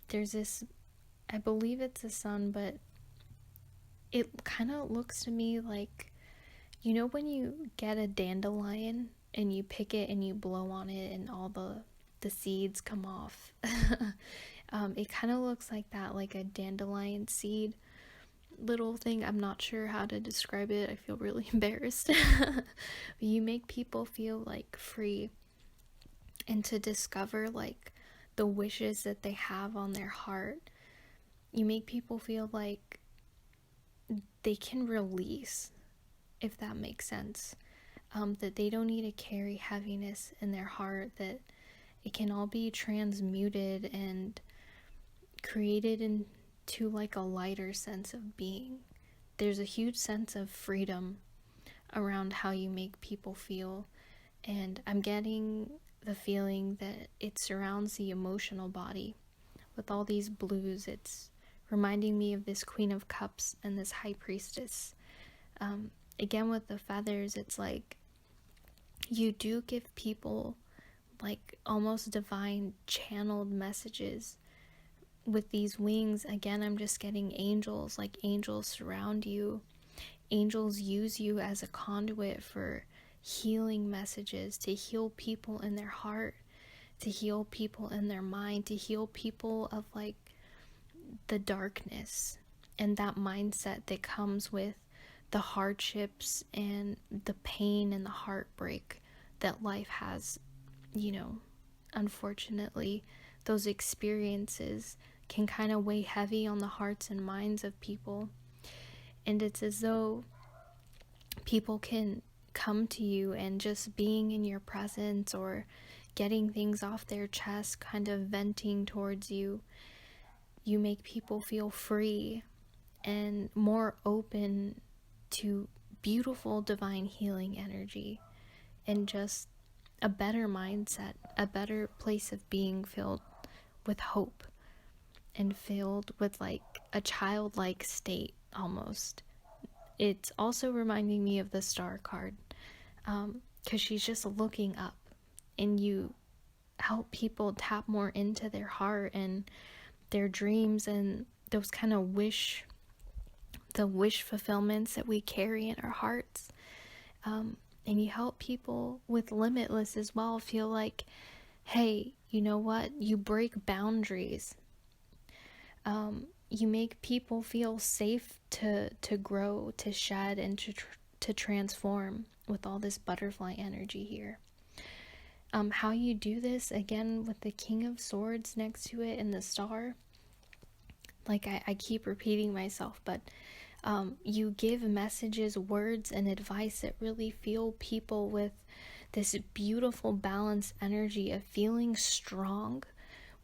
there's this, I believe it's the sun, but it kind of looks to me like You know when you get a dandelion and you pick it and you blow on it and all the seeds come off? It kind of looks like that, like a dandelion seed little thing. I'm not sure how to describe it. I feel really embarrassed. But you make people feel like free and to discover like the wishes that they have on their heart. You make people feel like they can release, if that makes sense. That they don't need to carry heaviness in their heart, that it can all be transmuted and created into like a lighter sense of being. There's a huge sense of freedom around how you make people feel, and I'm getting the feeling that it surrounds the emotional body with all these blues. It's reminding me of this Queen of Cups and this High Priestess. Again, with the feathers, it's like you do give people like almost divine channeled messages with these wings. Again, I'm just getting angels, like angels surround you. Angels use you as a conduit for healing messages, to heal people in their heart, to heal people in their mind, to heal people of like the darkness and that mindset that comes with the hardships and the pain and the heartbreak that life has. Unfortunately, those experiences can kind of weigh heavy on the hearts and minds of people. And it's as though people can come to you and just being in your presence or getting things off their chest, kind of venting towards you, you make people feel free and more open to beautiful divine healing energy and just a better mindset, a better place of being, filled with hope and filled with like a childlike state almost. It's also reminding me of the Star card, because she's just looking up, and you help people tap more into their heart and their dreams and those kind of wish fulfillments that we carry in our hearts. And you help people with limitless as well feel like, hey, you know what? You break boundaries. You make people feel safe to grow, to shed, and to transform with all this butterfly energy here. How you do this, again, with the King of Swords next to it and the star, like I keep repeating myself, but you give messages, words, and advice that really fill people with this beautiful balanced energy of feeling strong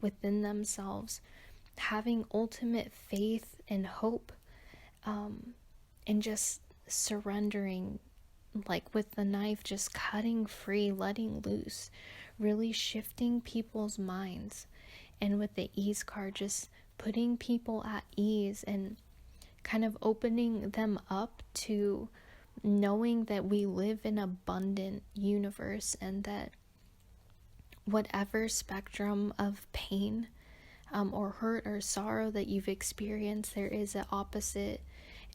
within themselves, having ultimate faith and hope, and just surrendering, like with the knife, just cutting free, letting loose, really shifting people's minds. And with the ease card, just putting people at ease and kind of opening them up to knowing that we live in an abundant universe, and that whatever spectrum of pain or hurt or sorrow that you've experienced, there is an opposite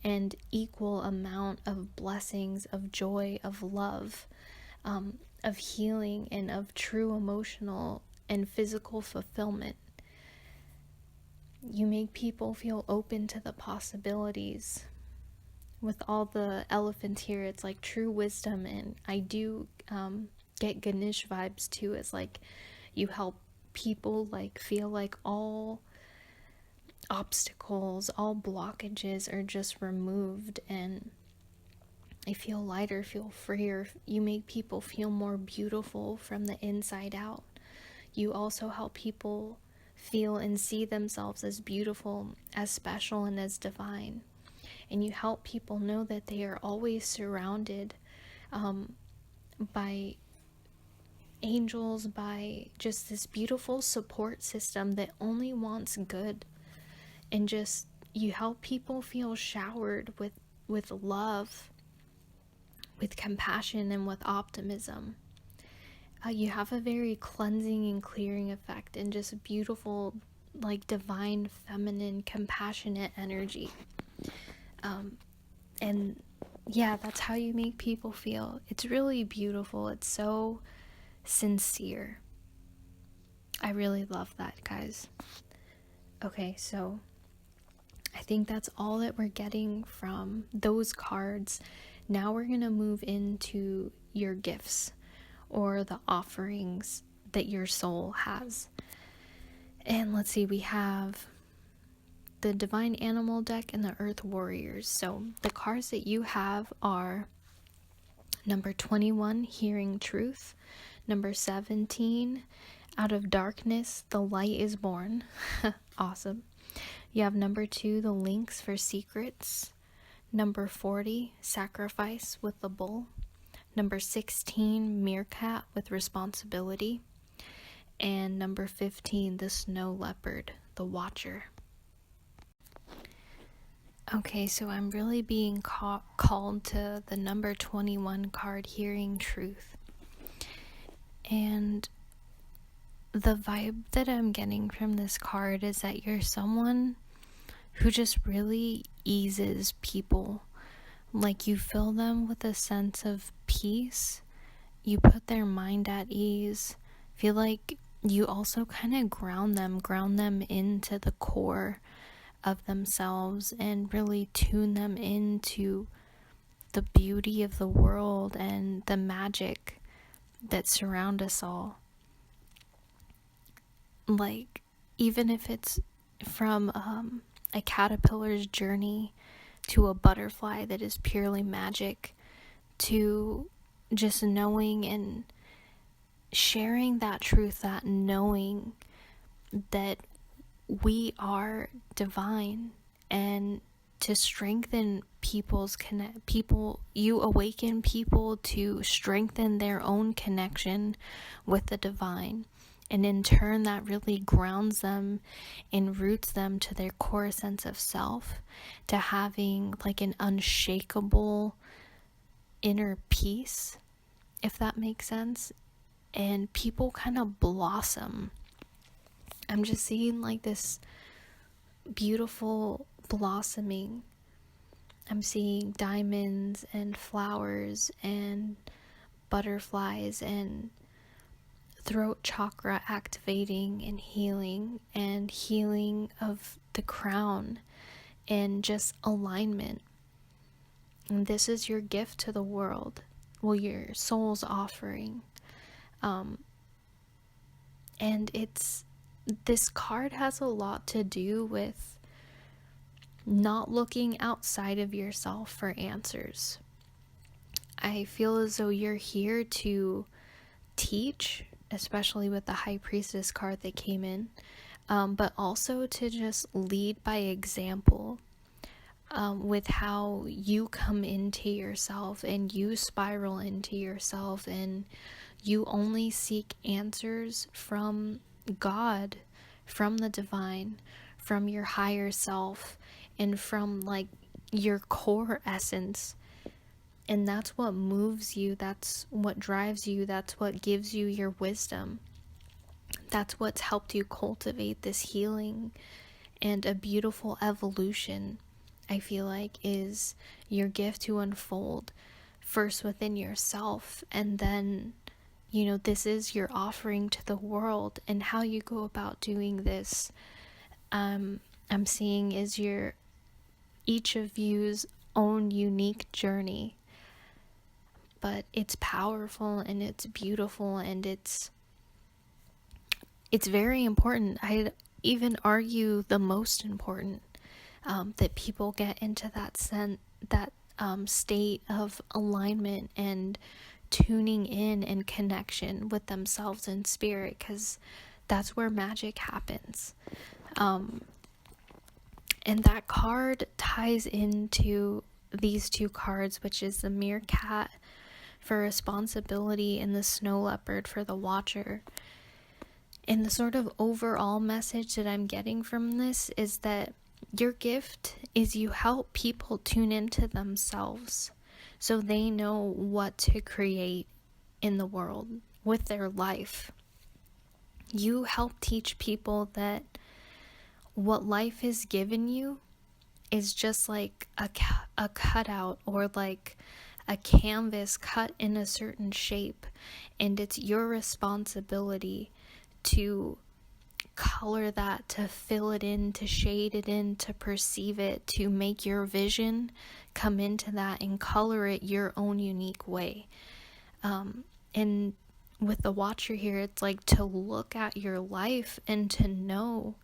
and equal amount of blessings, of joy, of love, of healing, and of true emotional and physical fulfillment. You make people feel open to the possibilities. With all the elephants here, it's like true wisdom, and I do get Ganesh vibes too. It's like you help people like feel like all obstacles, all blockages are just removed, and I feel lighter, feel freer. You make people feel more beautiful from the inside out. You also help people feel and see themselves as beautiful, as special, and as divine. And you help people know that they are always surrounded by angels, by just this beautiful support system that only wants good. And just, you help people feel showered with love, with compassion, and with optimism. You have a very cleansing and clearing effect, and just beautiful, like divine, feminine, compassionate energy. And yeah, that's how you make people feel. It's really beautiful. It's so sincere. I really love that, guys. Okay, so I think that's all that we're getting from those cards. Now we're going to move into your gifts or the offerings that your soul has. And let's see, we have the Divine Animal deck and the Earth Warriors. So the cards that you have are number 21, Hearing Truth. Number 17, Out of Darkness, the Light is Born. Awesome. You have number 2, The Links for Secrets. Number 40, Sacrifice with the Bull. Number 16, Meerkat with Responsibility. And number 15, the Snow Leopard, the Watcher. Okay, so I'm really being called to the number 21 card, Hearing Truth. And the vibe that I'm getting from this card is that you're someone who just really eases people. Like, you fill them with a sense of peace. You put their mind at ease. Feel like you also kind of ground them into the core of themselves and really tune them into the beauty of the world and the magic that surround us all. Like, even if it's from a caterpillar's journey to a butterfly that is purely magic, to just knowing and sharing that truth, that knowing that we are divine, and to strengthen you awaken people to strengthen their own connection with the divine. And in turn, that really grounds them and roots them to their core sense of self, to having like an unshakable inner peace, if that makes sense. And people kind of blossom. I'm just seeing like this beautiful blossoming. I'm seeing diamonds and flowers and butterflies and throat chakra activating and healing of the crown and just alignment. And this is your gift to the world. Well, your soul's offering. And this card has a lot to do with not looking outside of yourself for answers. I feel as though you're here to teach, especially with the High Priestess card that came in, but also to just lead by example, with how you come into yourself and you spiral into yourself, and you only seek answers from God, from the divine, from your higher self, and from like your core essence. And that's what moves you, that's what drives you, that's what gives you your wisdom. That's what's helped you cultivate this healing and a beautiful evolution, I feel like, is your gift to unfold first within yourself, and then, this is your offering to the world. And how you go about doing this, I'm seeing is each of you's own unique journey. But it's powerful and it's beautiful and it's very important. I'd even argue the most important, that people get into that state of alignment and tuning in and connection with themselves and spirit, because that's where magic happens. And that card ties into these two cards, which is the Meerkat for responsibility and the Snow Leopard for the Watcher. And the sort of overall message that I'm getting from this is that your gift is you help people tune into themselves so they know what to create in the world with their life. You help teach people that what life has given you, is just like a cutout, or like a canvas cut in a certain shape, and it's your responsibility to color that, to fill it in, to shade it in, to perceive it, to make your vision come into that and color it your own unique way. And with the Watcher here, it's like to look at your life and to know,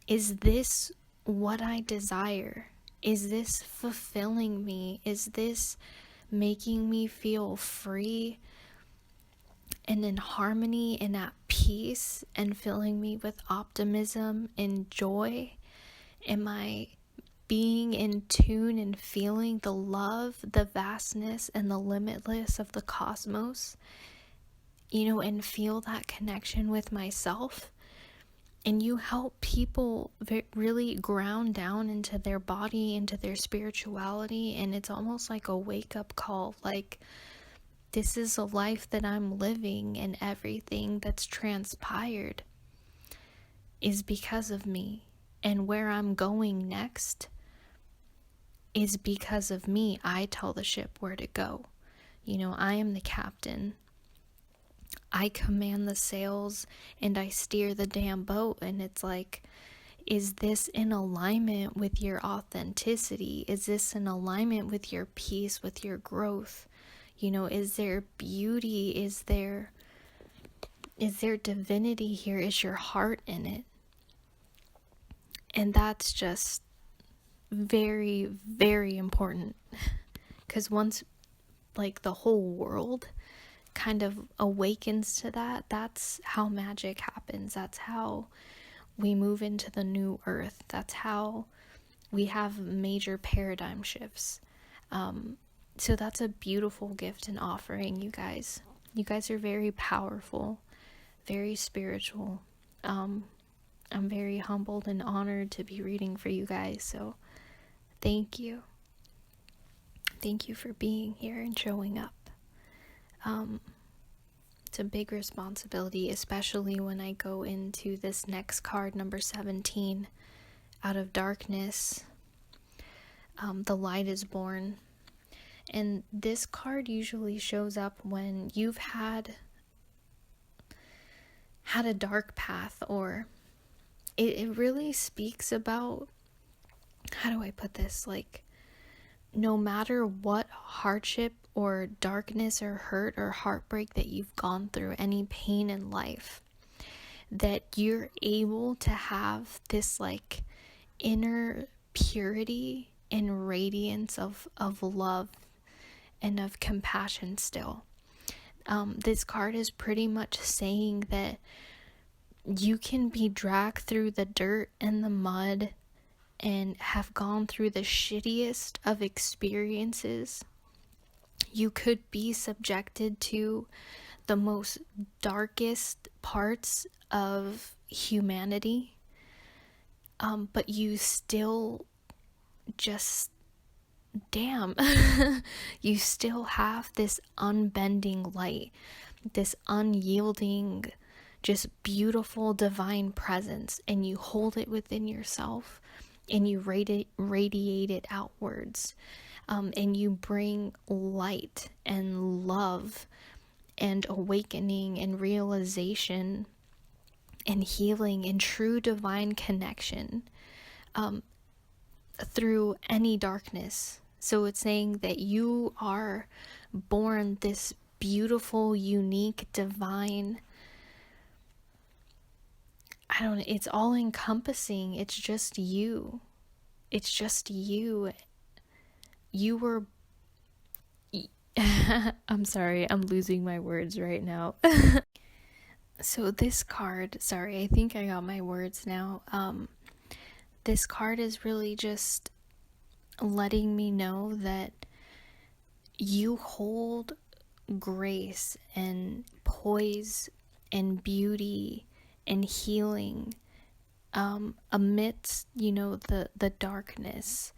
is this what I desire? Is this fulfilling me? Is this making me feel free and in harmony and at peace and filling me with optimism and joy? Am I being in tune and feeling the love, the vastness, and the limitless of the cosmos? And feel that connection with myself. And you help people really ground down into their body, into their spirituality, and it's almost like a wake-up call, like, this is a life that I'm living, and everything that's transpired is because of me, and where I'm going next is because of me. I tell the ship where to go. I am the captain. I command the sails and I steer the damn boat. And it's like, is this in alignment with your authenticity? Is this in alignment with your peace, with your growth? Is there beauty? Is there divinity here? Is your heart in it? And that's just very, very important, because once like the whole world kind of awakens to that, that's how magic happens. That's how we move into the new earth. That's how we have major paradigm shifts. So that's a beautiful gift and offering, you guys. You guys are very powerful, very spiritual. I'm very humbled and honored to be reading for you guys. So thank you. Thank you for being here and showing up. It's a big responsibility, especially when I go into this next card, number 17, out of darkness. The light is born. And this card usually shows up when you've had a dark path, or it really speaks about, how do I put this? Like, no matter what hardship or darkness or hurt or heartbreak that you've gone through, any pain in life, that you're able to have this like inner purity and radiance of love and of compassion still. This card is pretty much saying that you can be dragged through the dirt and the mud and have gone through the shittiest of experiences. You could be subjected to the most darkest parts of humanity, but you still just, you still have this unbending light, this unyielding, just beautiful divine presence, and you hold it within yourself, and you radiate it outwards, and you bring light and love and awakening and realization and healing and true divine connection through any darkness. So it's saying that you are born this beautiful, unique, divine, it's all encompassing. It's just you. It's just you. You were, I'm sorry, I'm losing my words right now. So this card, sorry, I think I got my words now. This card is really just letting me know that you hold grace and poise and beauty and healing amidst, the darkness.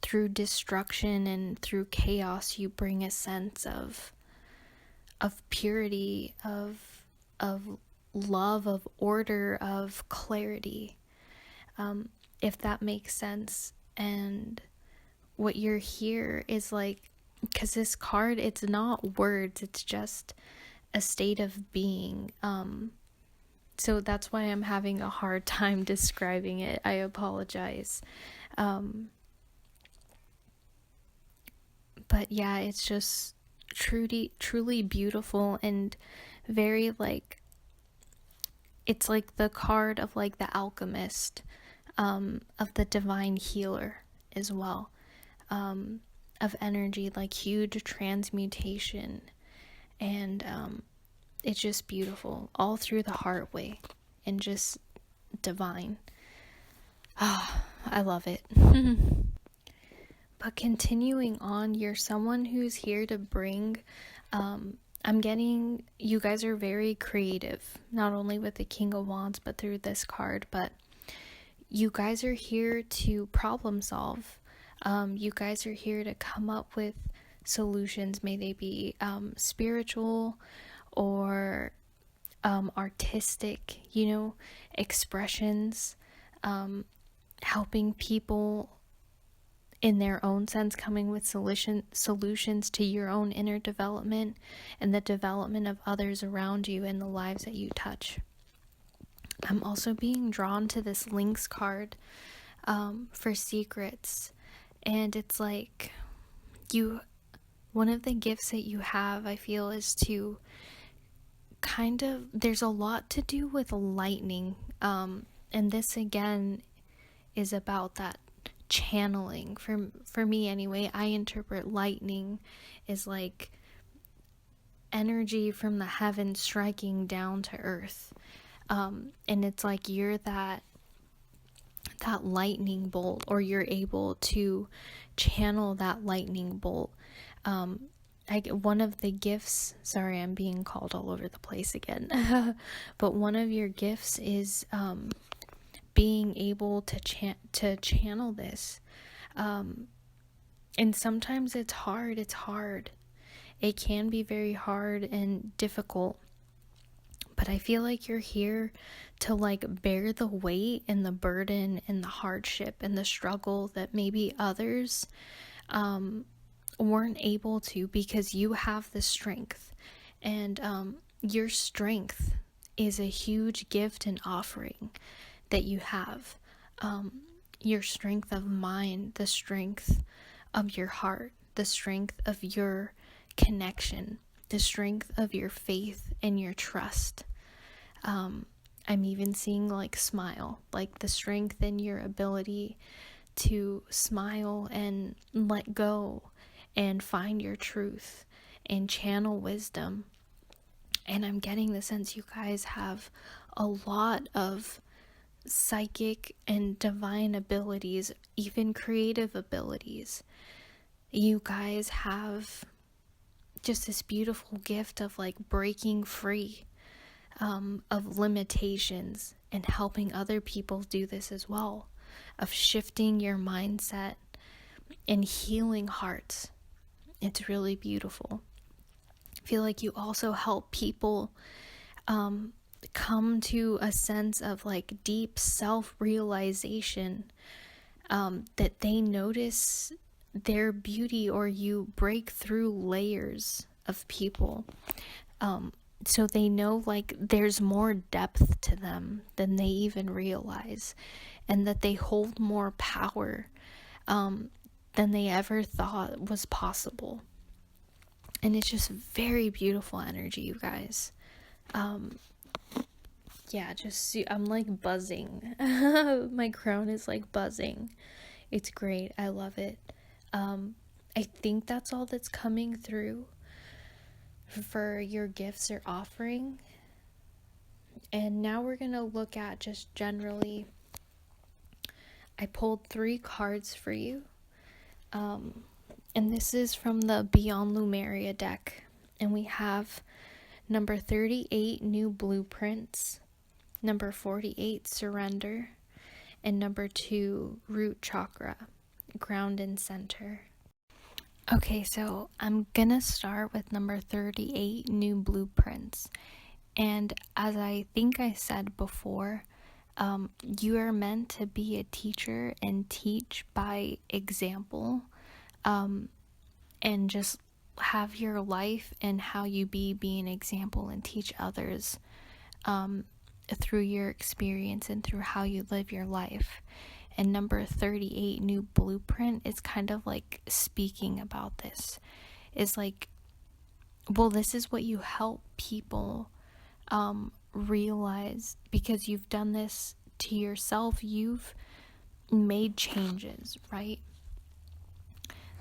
Through destruction and through chaos, you bring a sense of purity, of love, of order, of clarity. if that makes sense. And what you're here is like, because this card, it's not words, it's just a state of being. So that's why I'm having a hard time describing it. I apologize. But yeah, it's just truly beautiful, and very like, it's like the card of like the alchemist, of the divine healer as well, of energy, like huge transmutation. And it's just beautiful all through the heart way, and just divine. I love it. But continuing on, you're someone who's here to bring, I'm getting, you guys are very creative, not only with the King of Wands, but through this card. But you guys are here to problem solve. You guys are here to come up with solutions, may they be spiritual or artistic, expressions, helping people in their own sense, coming with solutions to your own inner development and the development of others around you and the lives that you touch. I'm also being drawn to this Lynx card for secrets, and it's like one of the gifts that you have, I feel, is to kind of, there's a lot to do with lightning, and this again is about that channeling. For me anyway, I interpret lightning as like energy from the heavens striking down to earth, and it's like you're that lightning bolt, or you're able to channel that lightning bolt. One of the gifts, sorry, I'm being called all over the place again, but one of your gifts is being able to channel this, and sometimes it's hard. It can be very hard and difficult, but I feel like you're here to like bear the weight and the burden and the hardship and the struggle that maybe others weren't able to, because you have the strength, and your strength is a huge gift and offering that you have. Your strength of mind, the strength of your heart, the strength of your connection, the strength of your faith and your trust. I'm even seeing like smile, like the strength in your ability to smile and let go and find your truth and channel wisdom. And I'm getting the sense you guys have a lot of psychic and divine abilities, even creative abilities. You guys have just this beautiful gift of like breaking free of limitations and helping other people do this as well, of shifting your mindset and healing hearts. It's really beautiful. I feel like you also help people come to a sense of like deep self-realization, that they notice their beauty, or you break through layers of people, so they know like there's more depth to them than they even realize, and that they hold more power than they ever thought was possible. And it's just very beautiful energy, you guys. Yeah, I'm like buzzing. My crown is like buzzing. It's great. I love it. I think that's all that's coming through for your gifts or offering. And now we're going to look at just generally, I pulled 3 cards for you. And this is from the Beyond Lumeria deck. And we have number 38, New Blueprints, number 48, Surrender, and number 2, Root Chakra, Ground and Center. Okay, so I'm gonna start with number 38, New Blueprints. And as I think I said before, You are meant to be a teacher and teach by example, and just have your life and how you be an example and teach others through your experience and through how you live your life. And number 38, new blueprint, is kind of like speaking about this. It's like, well, this is what you help people realize, because you've done this to yourself. You've made changes, right?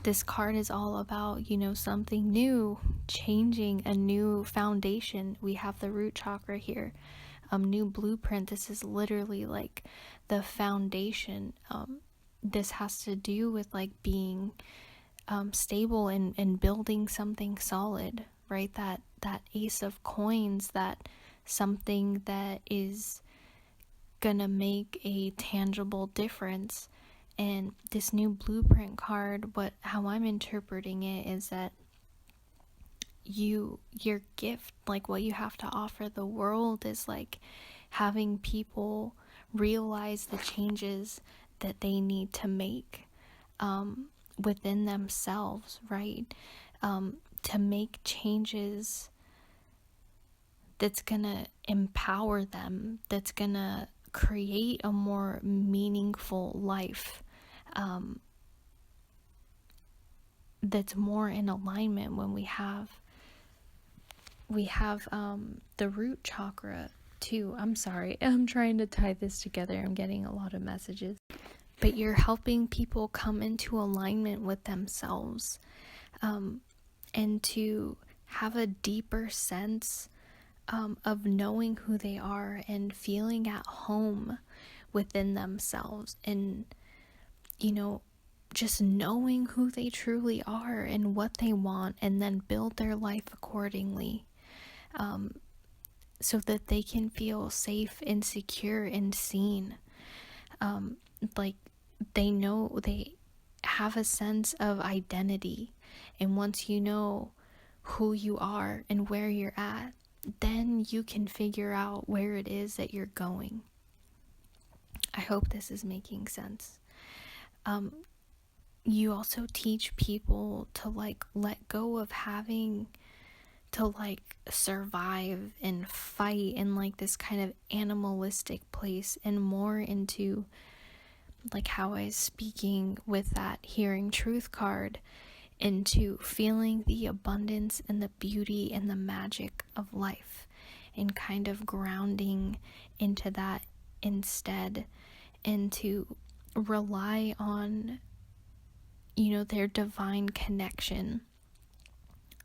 This card is all about, something new, changing a new foundation. We have the root chakra here. New blueprint. This is literally like the foundation. This has to do with like being stable and building something solid, right? That ace of coins, that something that is gonna make a tangible difference. And this new blueprint card, how I'm interpreting it is that your gift, like what you have to offer the world, is like having people realize the changes that they need to make within themselves, right? To make changes that's gonna empower them, that's gonna create a more meaningful life, that's more in alignment. When we have the root chakra too. I'm sorry, I'm trying to tie this together. I'm getting a lot of messages. But you're helping people come into alignment with themselves, and to have a deeper sense of knowing who they are and feeling at home within themselves, and just knowing who they truly are and what they want, and then build their life accordingly, so that they can feel safe and secure and seen. Like they know they have a sense of identity, and once you know who you are and where you're at, then you can figure out where it is that you're going. I hope this is making sense. You also teach people to like let go of having to like survive and fight in like this kind of animalistic place, and more into like how I was speaking with that hearing truth card, into feeling the abundance and the beauty and the magic of life, and kind of grounding into that instead, and to rely on their divine connection,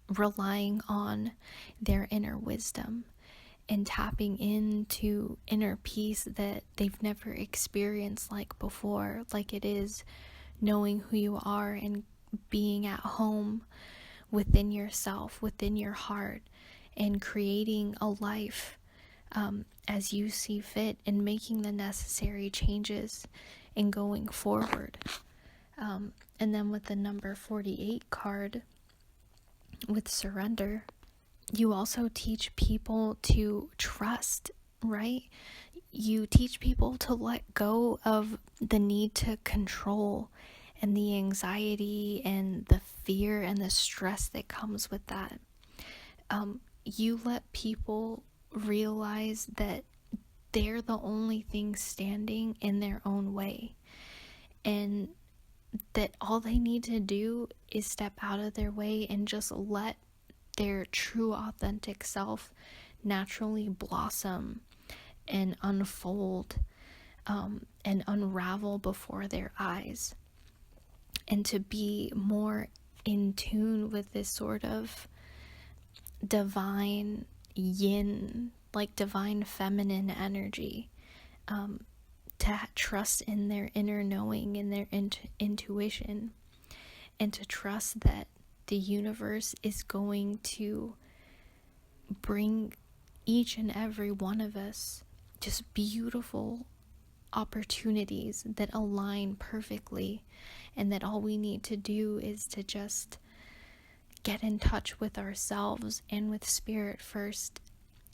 relying on their inner wisdom, and tapping into inner peace that they've never experienced like before. Like it is knowing who you are and being at home within yourself, within your heart, and creating a life as you see fit, and making the necessary changes and going forward. And then with the number 48 card, with surrender, you also teach people to trust, right? You teach people to let go of the need to control, and the anxiety and the fear and the stress that comes with that. You let people realize that they're the only thing standing in their own way, and that all they need to do is step out of their way and just let their true authentic self naturally blossom and unfold, and unravel before their eyes, and to be more in tune with this sort of divine yin, like divine feminine energy, to trust in their inner knowing and their intuition, and to trust that the universe is going to bring each and every one of us just beautiful opportunities that align perfectly, and that all we need to do is to just get in touch with ourselves and with spirit first,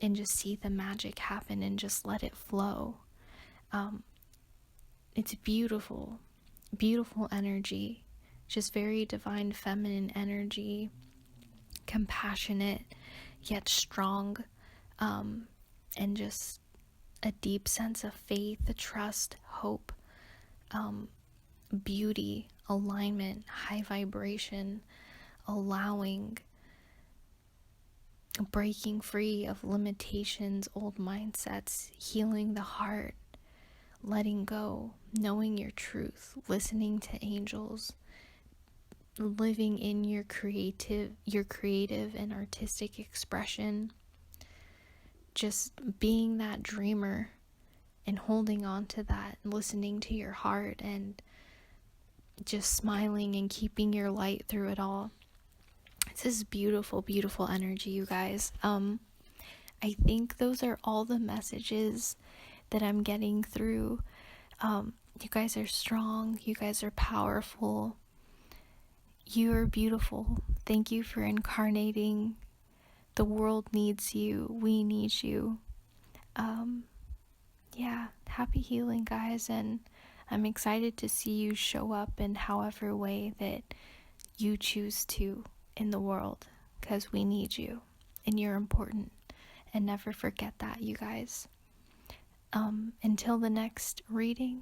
and just see the magic happen and just let it flow. It's beautiful, beautiful energy, just very divine feminine energy, compassionate yet strong, and just a deep sense of faith, trust, hope, beauty, alignment, high vibration, allowing, breaking free of limitations, old mindsets, healing the heart, letting go, knowing your truth, listening to angels, living in your creative and artistic expression, just being that dreamer and holding on to that, listening to your heart, and just smiling and keeping your light through it all. This is beautiful, beautiful energy, you guys. I think those are all the messages that I'm getting through. You guys are strong. You guys are powerful. You are beautiful. Thank you for incarnating. The world needs you. We need you. Happy healing, guys, and I'm excited to see you show up in however way that you choose to in the world, because we need you and you're important, and never forget that, you guys. Until the next reading,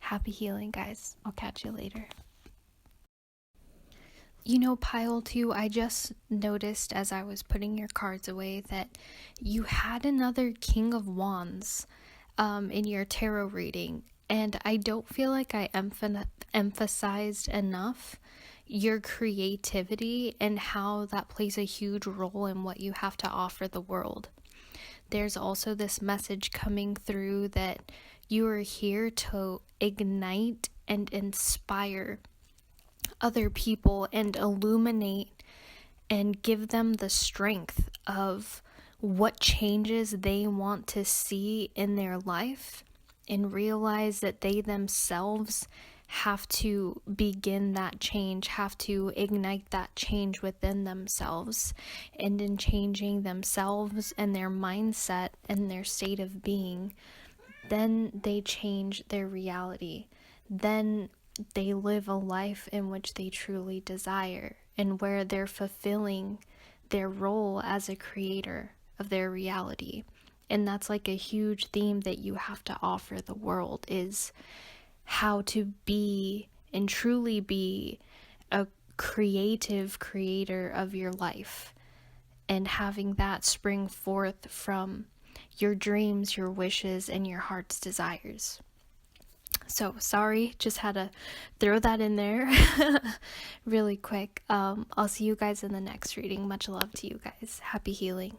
happy healing, guys. I'll catch you later. You know, Pile 2, I just noticed as I was putting your cards away that you had another King of Wands in your tarot reading, and I don't feel like I emphasized enough your creativity and how that plays a huge role in what you have to offer the world. There's also this message coming through that you are here to ignite and inspire other people and illuminate and give them the strength of what changes they want to see in their life, and realize that they themselves have to begin that change, have to ignite that change within themselves. And in changing themselves and their mindset and their state of being, then they change their reality. Then they live a life in which they truly desire, and where they're fulfilling their role as a creator of their reality. And that's like a huge theme that you have to offer the world, is how to be and truly be a creative creator of your life, and having that spring forth from your dreams, your wishes, and your heart's desires. So sorry, just had to throw that in there really quick. I'll see you guys in the next reading. Much love to you guys. Happy healing.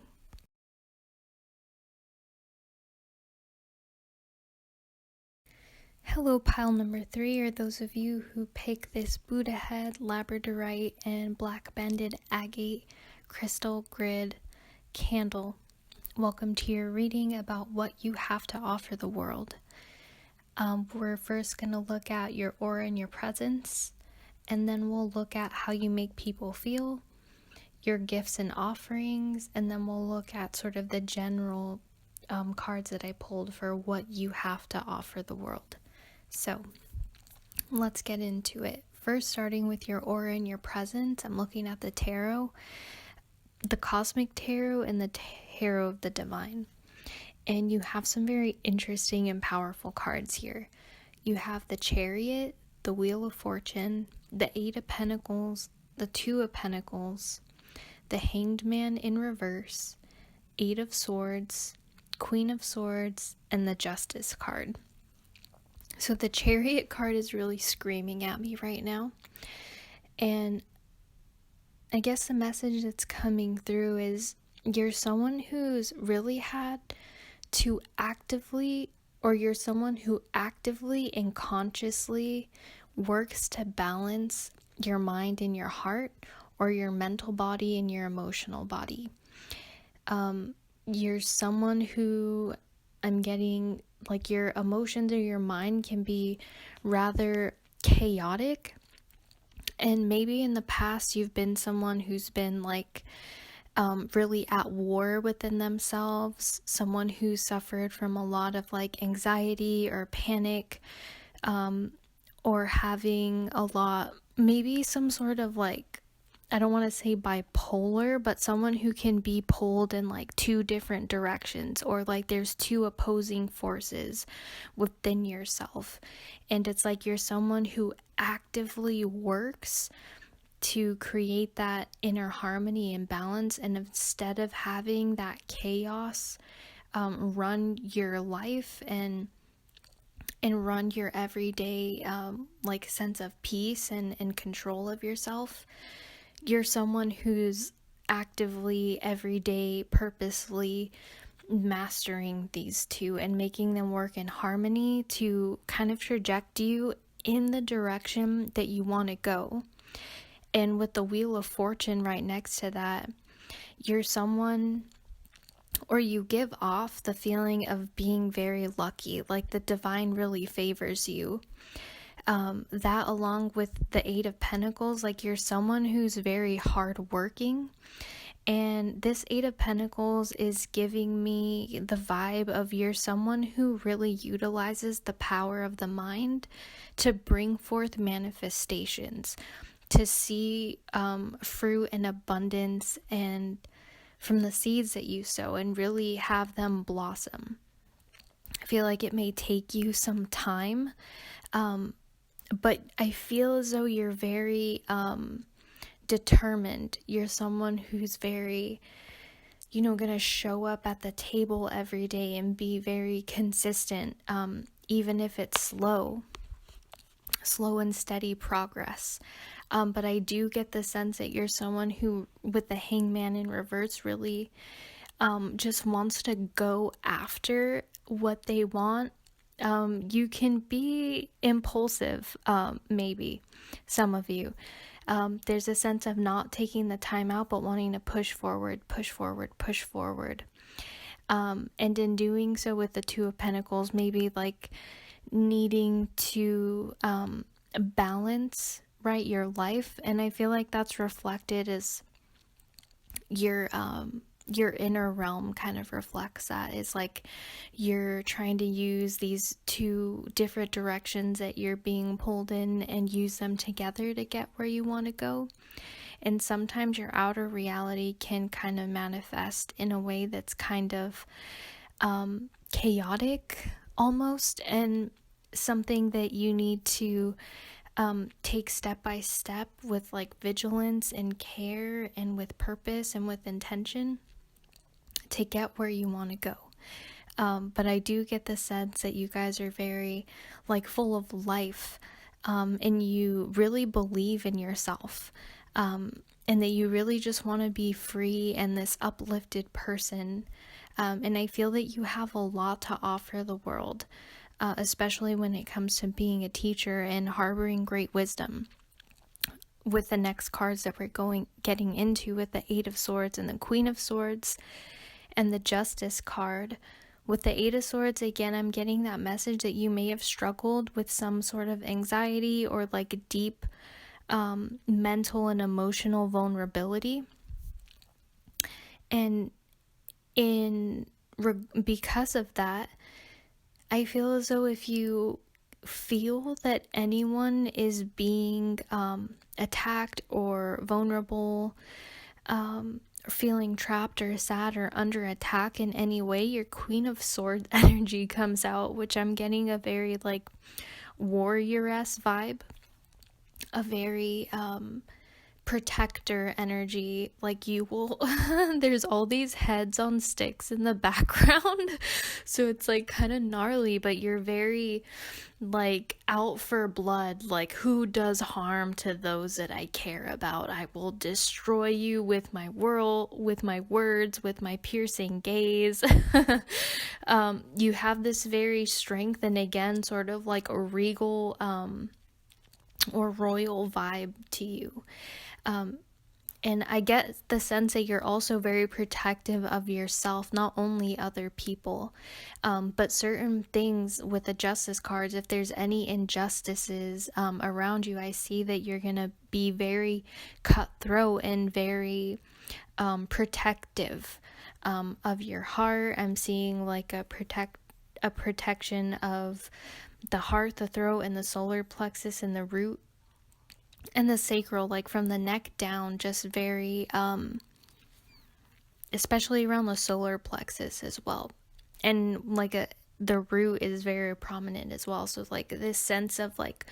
Hello, pile number 3 are those of you who pick this Buddha head, labradorite, and black banded agate crystal grid candle. Welcome to your reading about what you have to offer the world. We're first going to look at your aura and your presence, and then we'll look at how you make people feel, your gifts and offerings, and then we'll look at sort of the general cards that I pulled for what you have to offer the world. So let's get into it. First, starting with your aura and your presence, I'm looking at the tarot, the cosmic tarot, and the tarot of the divine. And you have some very interesting and powerful cards here. You have the Chariot, the Wheel of Fortune, the 8 of Pentacles, the 2 of Pentacles, the Hanged Man in reverse, 8 of Swords, Queen of Swords, and the Justice card. So the Chariot card is really screaming at me right now. And I guess the message that's coming through is you're someone who's really had to actively, or you're someone who actively and consciously works to balance your mind and your heart, or your mental body and your emotional body. You're someone who, I'm getting like, your emotions or your mind can be rather chaotic, and maybe in the past you've been someone who's been like really at war within themselves, someone who suffered from a lot of like anxiety or panic, or having a lot, maybe some sort of like, I don't want to say bipolar, but someone who can be pulled in like two different directions, or like there's two opposing forces within yourself. And it's like you're someone who actively works to create that inner harmony and balance. And instead of having that chaos run your life and run your everyday like sense of peace and control of yourself, you're someone who's actively every day purposely mastering these two and making them work in harmony to kind of traject you in the direction that you want to go. And with the Wheel of Fortune right next to that, you're someone, or you give off the feeling of being very lucky, like the divine really favors you. That along with the Eight of Pentacles, like you're someone who's very hardworking. And this Eight of Pentacles is giving me the vibe of you're someone who really utilizes the power of the mind to bring forth manifestations, to see fruit and abundance and from the seeds that you sow and really have them blossom. I feel like it may take you some time, but I feel as though you're very determined. You're someone who's very, going to show up at the table every day and be very consistent, even if it's slow and steady progress. But I do get the sense that you're someone who, with the Hangman in reverse, really just wants to go after what they want. You can be impulsive, maybe, some of you. There's a sense of not taking the time out, but wanting to push forward. And in doing so with the Two of Pentacles, maybe like needing to balance, right, your life. And I feel like that's reflected as your inner realm kind of reflects that. It's like you're trying to use these two different directions that you're being pulled in and use them together to get where you want to go. And sometimes your outer reality can kind of manifest in a way that's kind of chaotic almost, and something that you need to take step by step with like vigilance and care and with purpose and with intention to get where you want to go. But I do get the sense that you guys are very like full of life, and you really believe in yourself, and that you really just want to be free and this uplifted person. And I feel that you have a lot to offer the world, especially when it comes to being a teacher and harboring great wisdom. With the next cards that we're getting into, with the Eight of Swords and the Queen of Swords and the Justice card. With the Eight of Swords, again, I'm getting that message that you may have struggled with some sort of anxiety or like deep mental and emotional vulnerability. And because of that, I feel as though if you feel that anyone is being attacked or vulnerable, feeling trapped or sad or under attack in any way, your Queen of Swords energy comes out, which I'm getting a very like warrior-esque vibe, a very protector energy. Like you will there's all these heads on sticks in the background, so it's like kind of gnarly, but you're very like out for blood, like who does harm to those that I care about, I will destroy you with my words, with my piercing gaze. You have this very strength and again sort of like a regal or royal vibe to you. And I get the sense that you're also very protective of yourself, not only other people, but certain things with the Justice cards. If there's any injustices around you, I see that you're going to be very cutthroat and very protective of your heart. I'm seeing like a protection of the heart, the throat, and the solar plexus and the root and the sacral, like from the neck down, just very especially around the solar plexus as well. And like the root is very prominent as well. So like this sense of like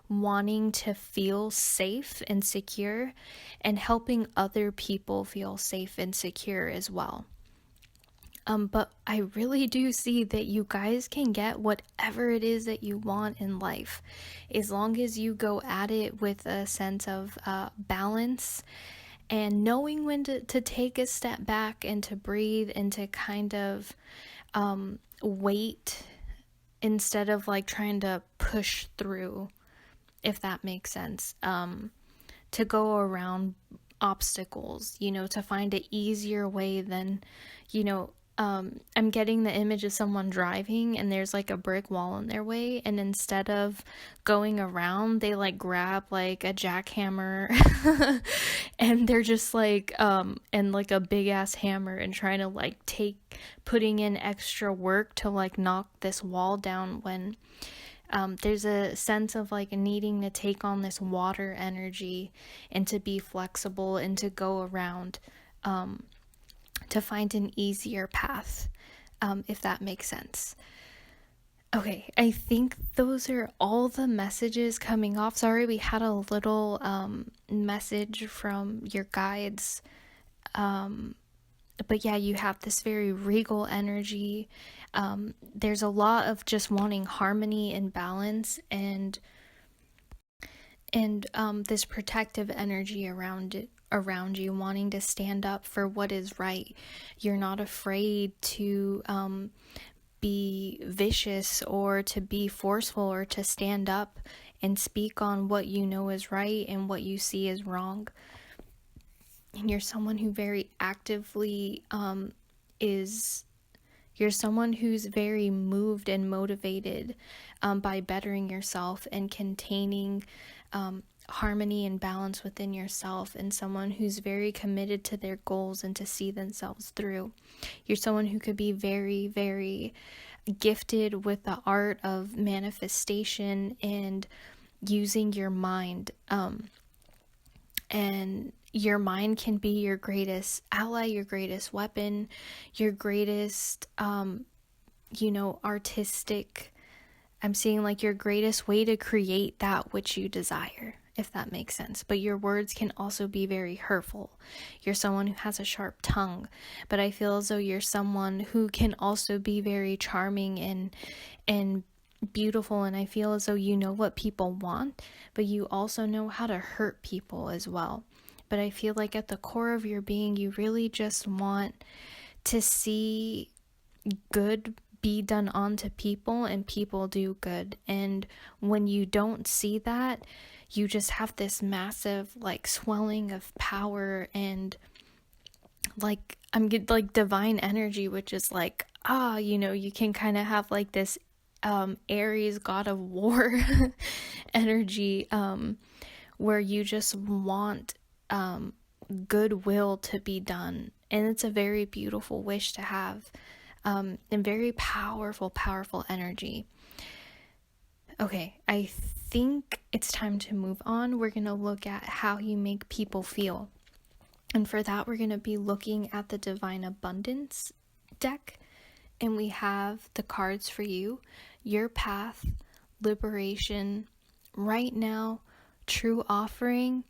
wanting to feel safe and secure and helping other people feel safe and secure as well. But I really do see that you guys can get whatever it is that you want in life, as long as you go at it with a sense of balance and knowing when to take a step back and to breathe and to kind of wait instead of like trying to push through, if that makes sense, to go around obstacles, to find an easier way than, I'm getting the image of someone driving and there's like a brick wall in their way, and instead of going around, they like grab like a jackhammer and they're just like and like a big ass hammer and trying to like putting in extra work to like knock this wall down, when there's a sense of like needing to take on this water energy and to be flexible and to go around to find an easier path, if that makes sense. Okay, I think those are all the messages coming off. Sorry, we had a little message from your guides. But yeah, you have this very regal energy. There's a lot of just wanting harmony and balance, and this protective energy around you, wanting to stand up for what is right. You're not afraid to be vicious or to be forceful or to stand up and speak on what you know is right and what you see is wrong. And you're someone who very actively you're someone who's very moved and motivated by bettering yourself and containing harmony and balance within yourself, and someone who's very committed to their goals and to see themselves through. You're someone who could be very, very gifted with the art of manifestation and using your mind. And your mind can be your greatest ally, your greatest weapon, your greatest, artistic, I'm seeing like your greatest way to create that which you desire, if that makes sense. But your words can also be very hurtful. You're someone who has a sharp tongue, but I feel as though you're someone who can also be very charming and beautiful, and I feel as though you know what people want, but you also know how to hurt people as well. But I feel like at the core of your being, you really just want to see good be done onto people and people do good. And when you don't see that, you just have this massive like swelling of power and like I'm getting like divine energy, which is like you can kind of have like this Aries god of war energy, where you just want goodwill to be done, and it's a very beautiful wish to have, and very powerful energy. Okay, I think it's time to move on. We're going to look at how you make people feel, and for that we're going to be looking at the Divine Abundance deck, and we have the cards for you: Your Path, Liberation, Right Now, True Offering,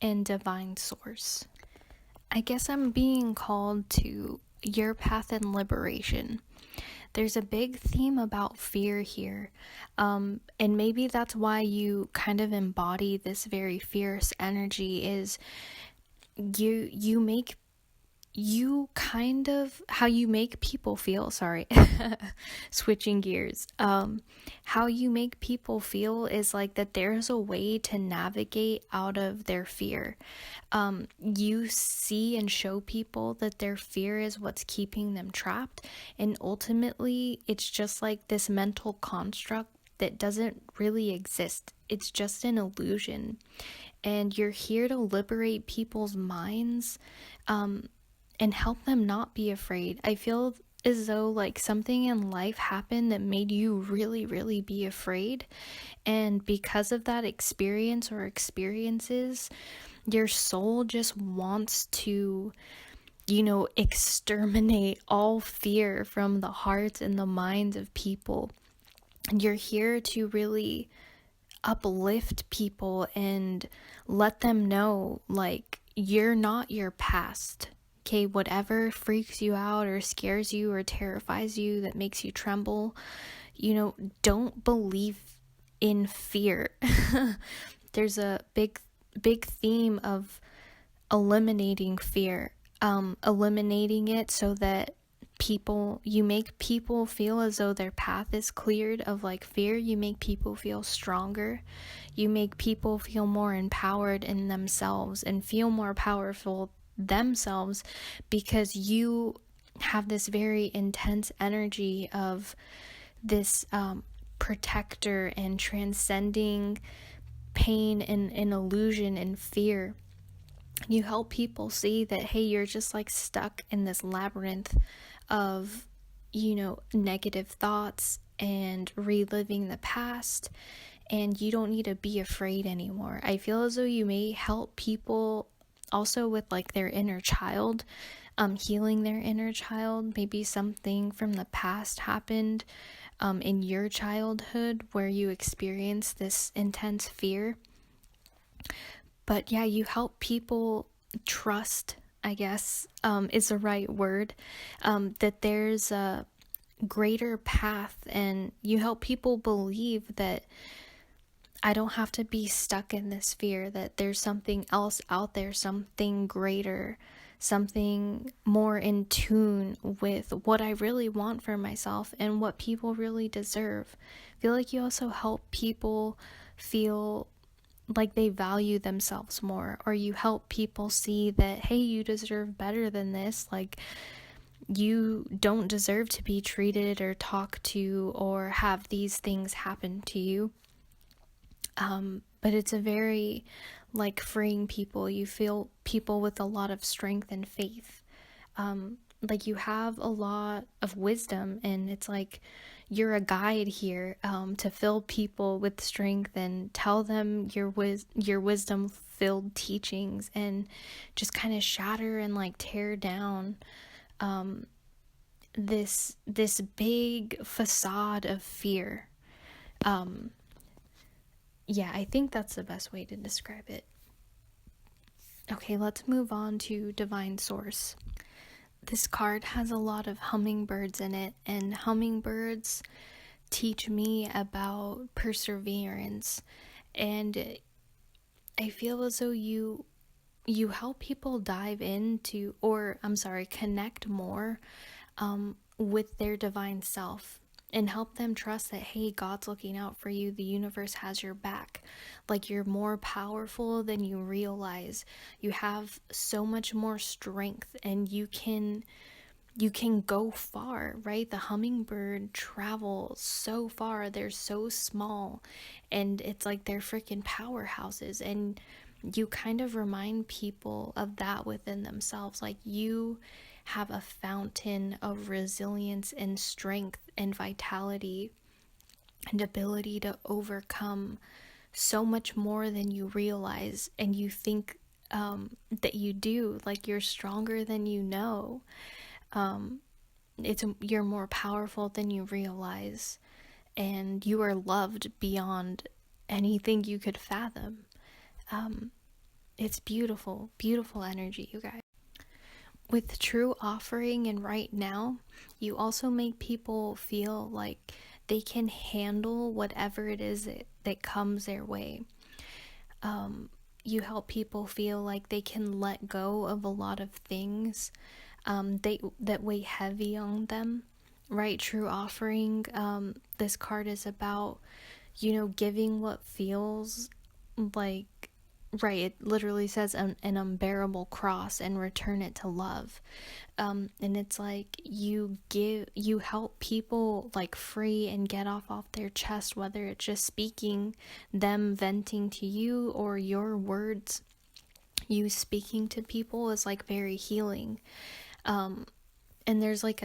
and Divine Source. I guess I'm being called to Your Path and Liberation. There's a big theme about fear here, and maybe that's why you kind of embody this very fierce energy. Is how you make people feel, switching gears, how you make people feel is like that there's a way to navigate out of their fear. You see and show people that their fear is what's keeping them trapped, and ultimately it's just like this mental construct that doesn't really exist. It's just an illusion, and you're here to liberate people's minds, and help them not be afraid. I feel as though like something in life happened that made you really, really be afraid. And because of that experience or experiences, your soul just wants to, exterminate all fear from the hearts and the minds of people. And you're here to really uplift people and let them know, like, you're not your past. Okay, whatever freaks you out or scares you or terrifies you that makes you tremble, don't believe in fear. There's a big theme of eliminating fear, eliminating it so that you make people feel as though their path is cleared of like fear. You make people feel stronger. You make people feel more empowered in themselves and feel more powerful themselves, because you have this very intense energy of this protector and transcending pain and illusion and fear. You help people see that, hey, you're just like stuck in this labyrinth of, negative thoughts and reliving the past, and you don't need to be afraid anymore. I feel as though you may help people also with like their inner child, healing their inner child. Maybe something from the past happened in your childhood where you experienced this intense fear. But yeah, you help people trust, I guess, is the right word, that there's a greater path, and you help people believe that I don't have to be stuck in this fear, that there's something else out there, something greater, something more in tune with what I really want for myself and what people really deserve. I feel like you also help people feel like they value themselves more, or you help people see that, hey, you deserve better than this. Like, you don't deserve to be treated or talked to or have these things happen to you. But it's a very like freeing people. You feel people with a lot of strength and faith. Like you have a lot of wisdom, and it's like you're a guide here, to fill people with strength and tell them your wisdom filled teachings, and just kind of shatter and like tear down this big facade of fear. Yeah, I think that's the best way to describe it. Okay, let's move on to Divine Source. This card has a lot of hummingbirds in it, and hummingbirds teach me about perseverance. And I feel as though you help people dive into, connect more with their divine self, and help them trust that, hey, God's looking out for you. The universe has your back. Like, you're more powerful than you realize. You have so much more strength, and you can go far, right? The hummingbird travels so far. They're so small, and it's like they're freaking powerhouses. And you kind of remind people of that within themselves. Like, you have a fountain of resilience and strength and vitality and ability to overcome so much more than you realize, and you think that you do. Like, you're stronger than you know. You're more powerful than you realize, and you are loved beyond anything you could fathom. It's beautiful, beautiful energy, you guys. With true offering and right now, you also make people feel like they can handle whatever it is that comes their way. You help people feel like they can let go of a lot of things that weigh heavy on them, right? True offering, this card is about, giving what feels like, right, it literally says an unbearable cross, and return it to love. And it's like you help people like free and get off their chest, whether it's just speaking, them venting to you, or your words, you speaking to people is like very healing. And there's like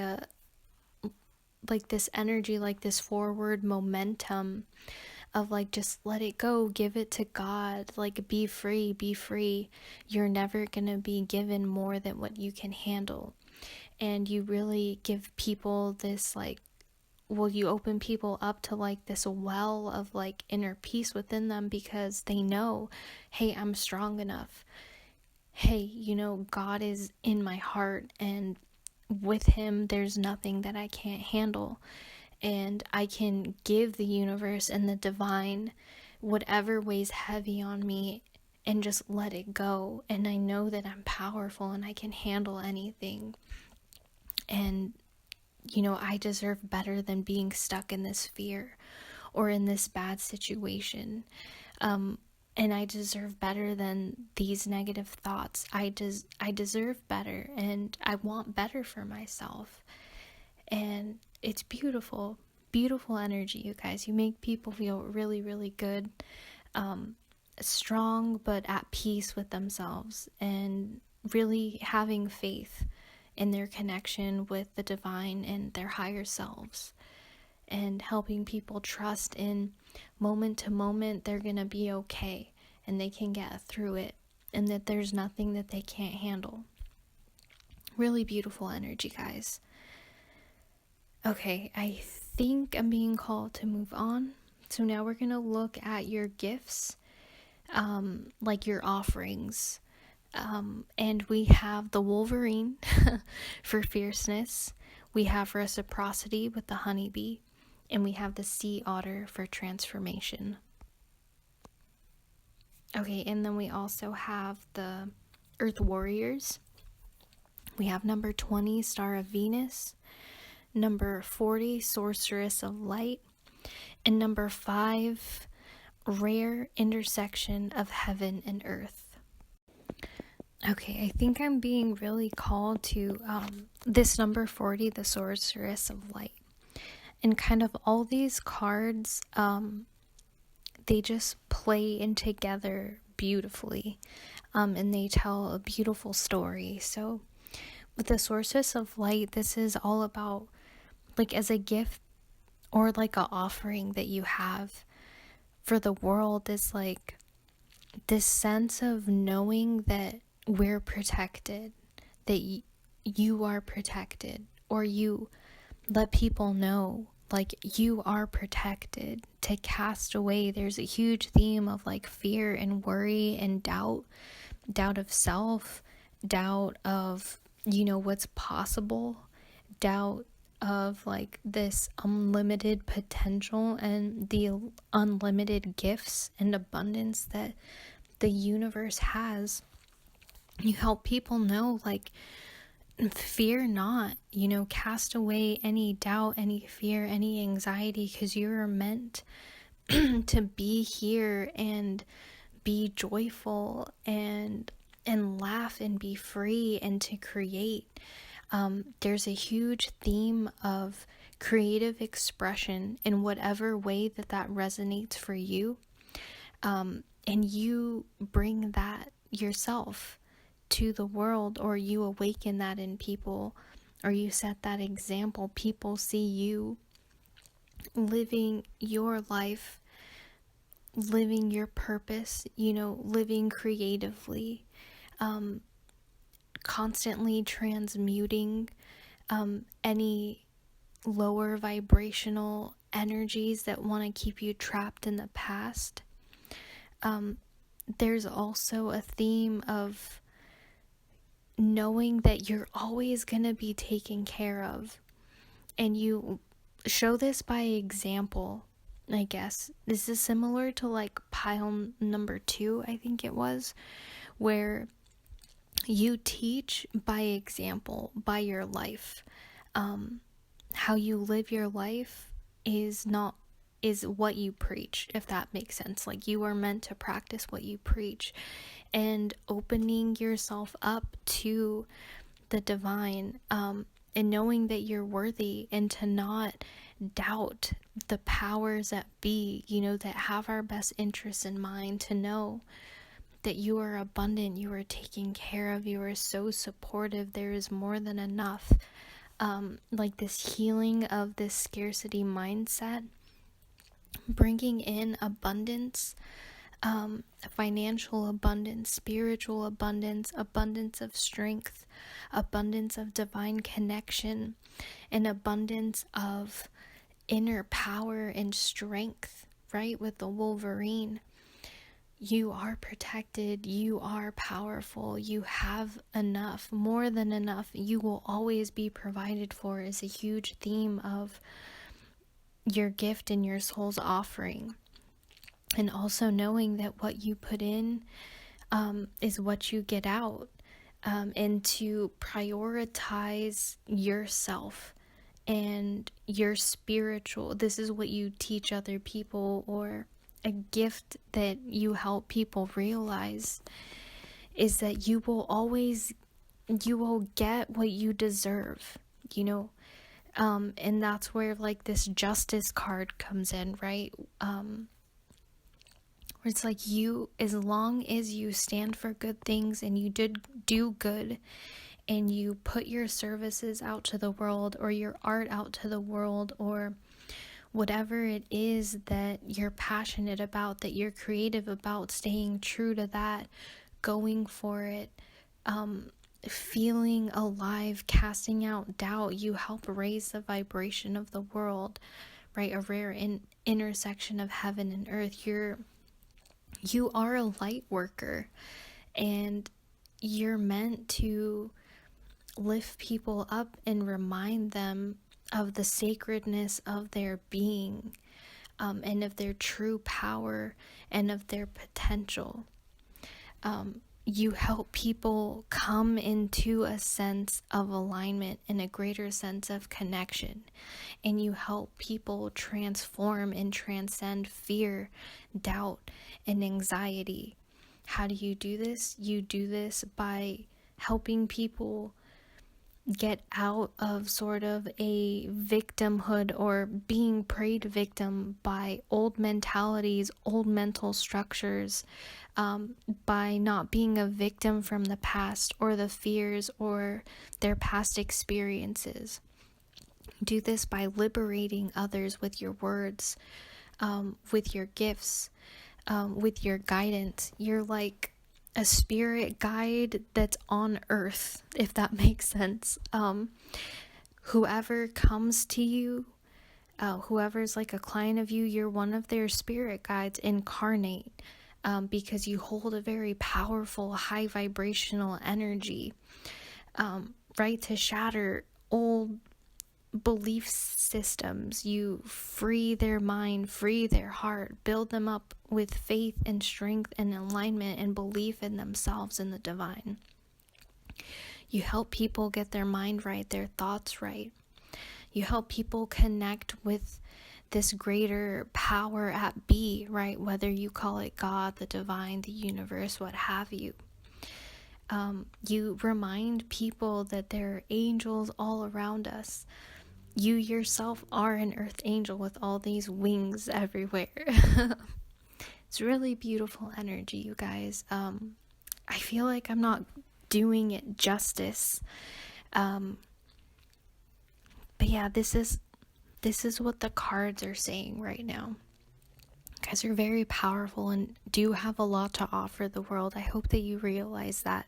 this energy, like this forward momentum of like, just let it go, give it to God, like be free, be free. You're never gonna be given more than what you can handle. And you really give people this like, well, you open people up to like this well of like inner peace within them, because they know, hey, I'm strong enough. Hey, you know, God is in my heart, and with him there's nothing that I can't handle, and I can give the universe and the divine whatever weighs heavy on me and just let it go. And I know that I'm powerful and I can handle anything. And you know, I deserve better than being stuck in this fear or in this bad situation. And I deserve better than these negative thoughts. I deserve better, and I want better for myself. And it's beautiful, beautiful energy, you guys. You make people feel really, really good, strong, but at peace with themselves, and really having faith in their connection with the divine and their higher selves, and helping people trust in moment to moment they're gonna be okay and they can get through it, and that there's nothing that they can't handle. Really beautiful energy, guys. Okay, I think I'm being called to move on. So now we're gonna look at your gifts, like your offerings. And we have the Wolverine for fierceness. We have reciprocity with the honeybee, and we have the sea otter for transformation. Okay, and then we also have the Earth Warriors. We have number 20, Star of Venus, number 40, Sorceress of Light, and number 5, Rare Intersection of Heaven and Earth. Okay, I think I'm being really called to this number 40, the Sorceress of Light. And kind of all these cards, they just play in together beautifully, and they tell a beautiful story. So with the Sorceress of Light, this is all about, like, as a gift or like an offering that you have for the world, is like this sense of knowing that we're protected, that you are protected, or you let people know like you are protected, to cast away. There's a huge theme of like fear and worry and doubt of self, doubt of, you know, what's possible, doubt of like this unlimited potential and the unlimited gifts and abundance that the universe has. You help people know, like, fear not, you know, cast away any doubt, any fear, any anxiety, because you're meant to be here and be joyful and laugh and be free and to create. There's a huge theme of creative expression in whatever way that resonates for you, and you bring that yourself to the world, or you awaken that in people, or you set that example. People see you living your life, living your purpose, you know, living creatively, constantly transmuting any lower vibrational energies that want to keep you trapped in the past. There's also a theme of knowing that you're always going to be taken care of, and you show this by example. I guess this is similar to like pile number 2, I think it was, where you teach by example, by your life. How you live your life is what you preach, if that makes sense. Like, you are meant to practice what you preach, and opening yourself up to the divine, and knowing that you're worthy, and to not doubt the powers that be, you know, that have our best interests in mind, to know that you are abundant, you are taken care of, you are so supportive, there is more than enough. Like this healing of this scarcity mindset, bringing in abundance, financial abundance, spiritual abundance, abundance of strength, abundance of divine connection, an abundance of inner power and strength, right? With the Wolverine, you are protected, you are powerful, you have enough, more than enough, you will always be provided for is a huge theme of your gift and your soul's offering. And also knowing that what you put in is what you get out, and to prioritize yourself and your spiritual. This is what you teach other people, or a gift that you help people realize, is that you will get what you deserve, and that's where like this justice card comes in, right? Where it's like, you, as long as you stand for good things and you do good, and you put your services out to the world, or your art out to the world, or whatever it is that you're passionate about, that you're creative about, staying true to that, going for it, feeling alive, casting out doubt, you help raise the vibration of the world, right? A rare intersection of heaven and earth. You are a light worker, and you're meant to lift people up and remind them of the sacredness of their being, and of their true power and of their potential. You help people come into a sense of alignment and a greater sense of connection, and you help people transform and transcend fear, doubt, and anxiety. How do you do this? You do this by helping people get out of sort of a victimhood, or being preyed victim by old mentalities, old mental structures, by not being a victim from the past, or the fears, or their past experiences. Do this by liberating others with your words, with your gifts, with your guidance. You're like a spirit guide that's on earth, if that makes sense. Whoever comes to you, whoever's like a client of you, you're one of their spirit guides incarnate, because you hold a very powerful, high vibrational energy, right? To shatter old belief systems. You free their mind, free their heart, build them up with faith and strength and alignment and belief in themselves and the divine. You help people get their mind right, their thoughts right. You help people connect with this greater power at be, right? Whether you call it God, the divine, the universe, what have you. You remind people that there are angels all around us. You yourself are an earth angel with all these wings everywhere. It's really beautiful energy, you guys. I feel like I'm not doing it justice. But yeah, this is what the cards are saying right now. You guys are very powerful and do have a lot to offer the world. I hope that you realize that.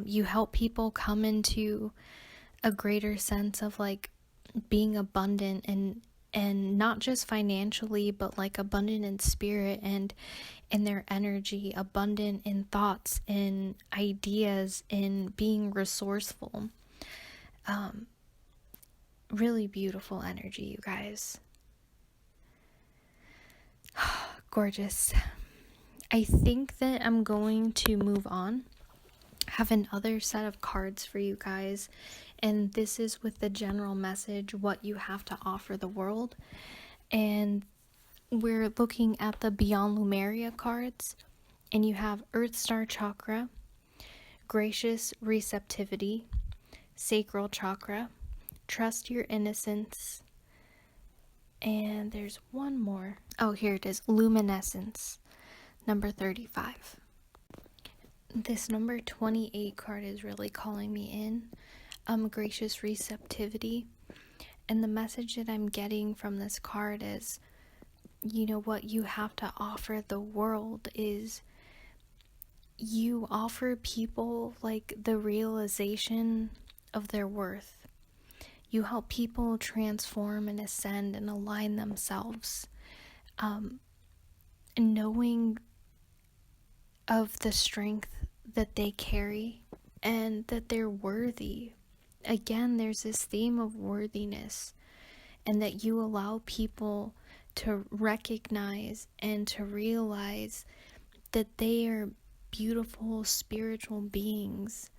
You help people come into a greater sense of like being abundant, and not just financially, but like abundant in spirit and in their energy, abundant in thoughts and ideas, and being resourceful. Really beautiful energy, you guys. Gorgeous. I think that I'm going to move on. I have another set of cards for you guys, and this is with the general message, what you have to offer the world. And we're looking at the Beyond Lumeria cards, and you have Earth Star Chakra, Gracious Receptivity, Sacral Chakra, Trust Your Innocence, and there's one more. Oh, here it is, Luminescence, number 35. This number 28 card is really calling me in. Gracious receptivity. And the message that I'm getting from this card is, what you have to offer the world is you offer people like the realization of their worth. You help people transform and ascend and align themselves, knowing of the strength that they carry and that they're worthy. Again, there's this theme of worthiness, and that you allow people to recognize and to realize that they are beautiful spiritual beings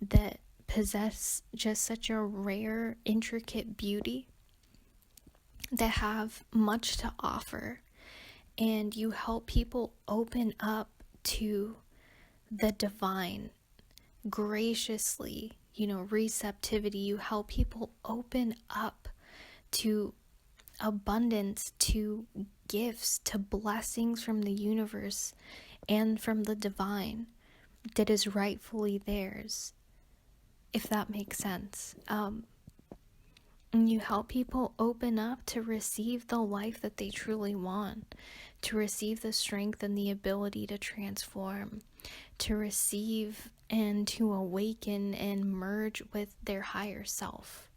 that possess just such a rare, intricate beauty, that have much to offer. And you help people open up to the divine graciously, receptivity. You help people open up to abundance, to gifts, to blessings from the universe and from the divine that is rightfully theirs, if that makes sense. And you help people open up to receive the life that they truly want, to receive the strength and the ability to transform, to receive and to awaken and merge with their higher self.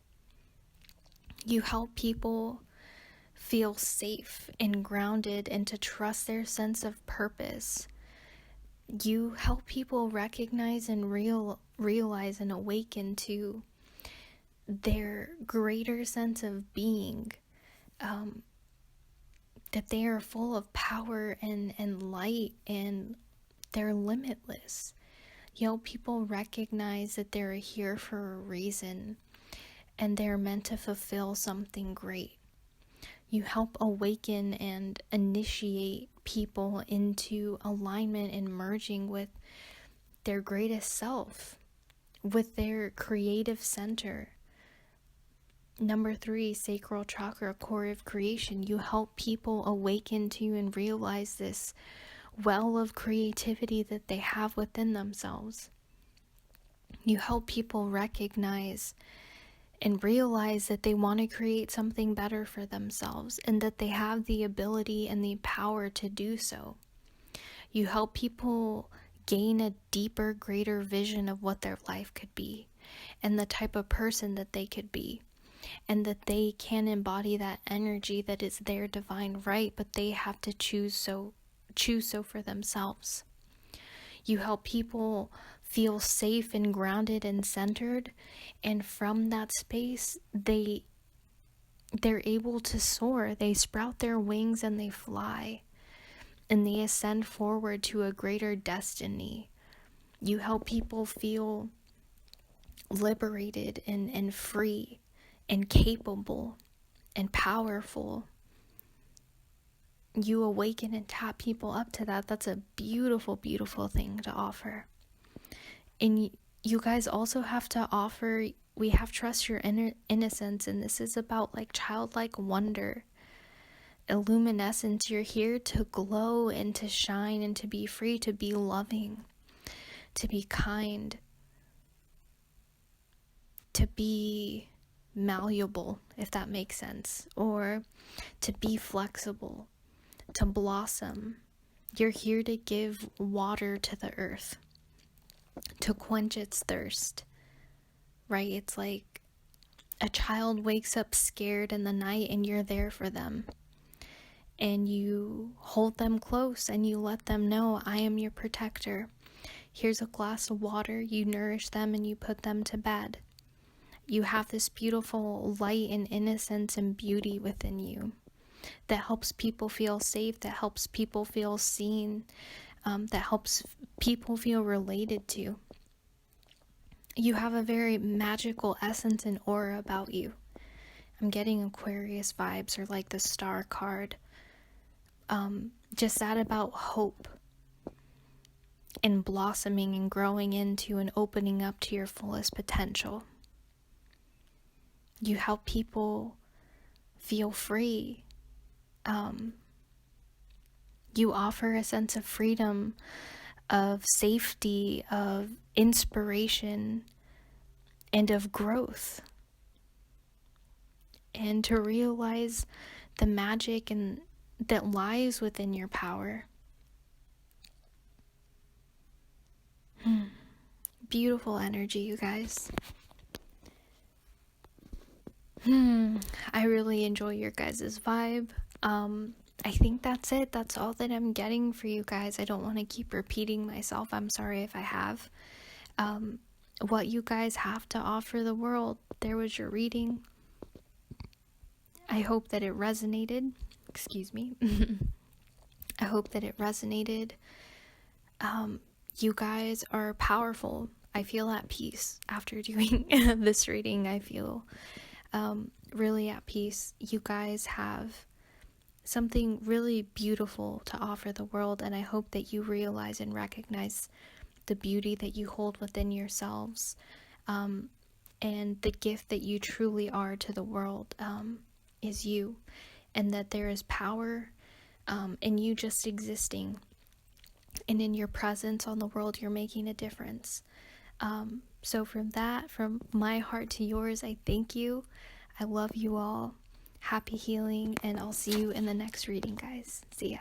You help people feel safe and grounded and to trust their sense of purpose. You help people recognize and realize and awaken to their greater sense of being, that they are full of power and light, and they're limitless. You help people recognize that they're here for a reason and they're meant to fulfill something great. You help awaken and initiate people into alignment and merging with their greatest self, with their creative center. Number 3, sacral chakra, core of creation. You help people awaken to and realize this well of creativity that they have within themselves. You help people recognize and realize that they want to create something better for themselves and that they have the ability and the power to do so. You help people gain a deeper, greater vision of what their life could be and the type of person that they could be, and that they can embody that energy that is their divine right, but they have to choose so for themselves. You help people feel safe and grounded and centered, and from that space they're able to soar. They sprout their wings and they fly, and they ascend forward to a greater destiny. You help people feel liberated and free and capable and powerful. You awaken and tap people up to that. That's a beautiful, beautiful thing to offer. And you guys also have to offer, we have trust your innocence, and this is about like childlike wonder, illuminescence. You're here to glow and to shine and to be free, to be loving, to be kind, to be malleable, if that makes sense, or to be flexible, to blossom. You're here to give water to the earth, to quench its thirst, right? It's like a child wakes up scared in the night and you're there for them. And you hold them close and you let them know, I am your protector. Here's a glass of water. You nourish them and you put them to bed. You have this beautiful light and innocence and beauty within you that helps people feel safe, that helps people feel seen, that helps people feel related to. You have a very magical essence and aura about you. I'm getting Aquarius vibes, or like the star card. Just that about hope and blossoming and growing into and opening up to your fullest potential. You help people feel free. You offer a sense of freedom of safety, of inspiration, and of growth. And to realize the magic that lies within your power. Beautiful energy, you guys. I really enjoy your guys' vibe. I think that's it. That's all that I'm getting for you guys. I don't want to keep repeating myself. I'm sorry if I have. What you guys have to offer the world. There was your reading. I hope that it resonated. Excuse me. I hope that it resonated. You guys are powerful. I feel at peace after doing this reading. I feel really at peace. You guys have something really beautiful to offer the world, and I hope that you realize and recognize the beauty that you hold within yourselves, and the gift that you truly are to the world is you, and that there is power in you just existing, and in your presence on the world, you're making a difference. So from my heart to yours, I thank you. I love you all. Happy healing, and I'll see you in the next reading, guys. See ya.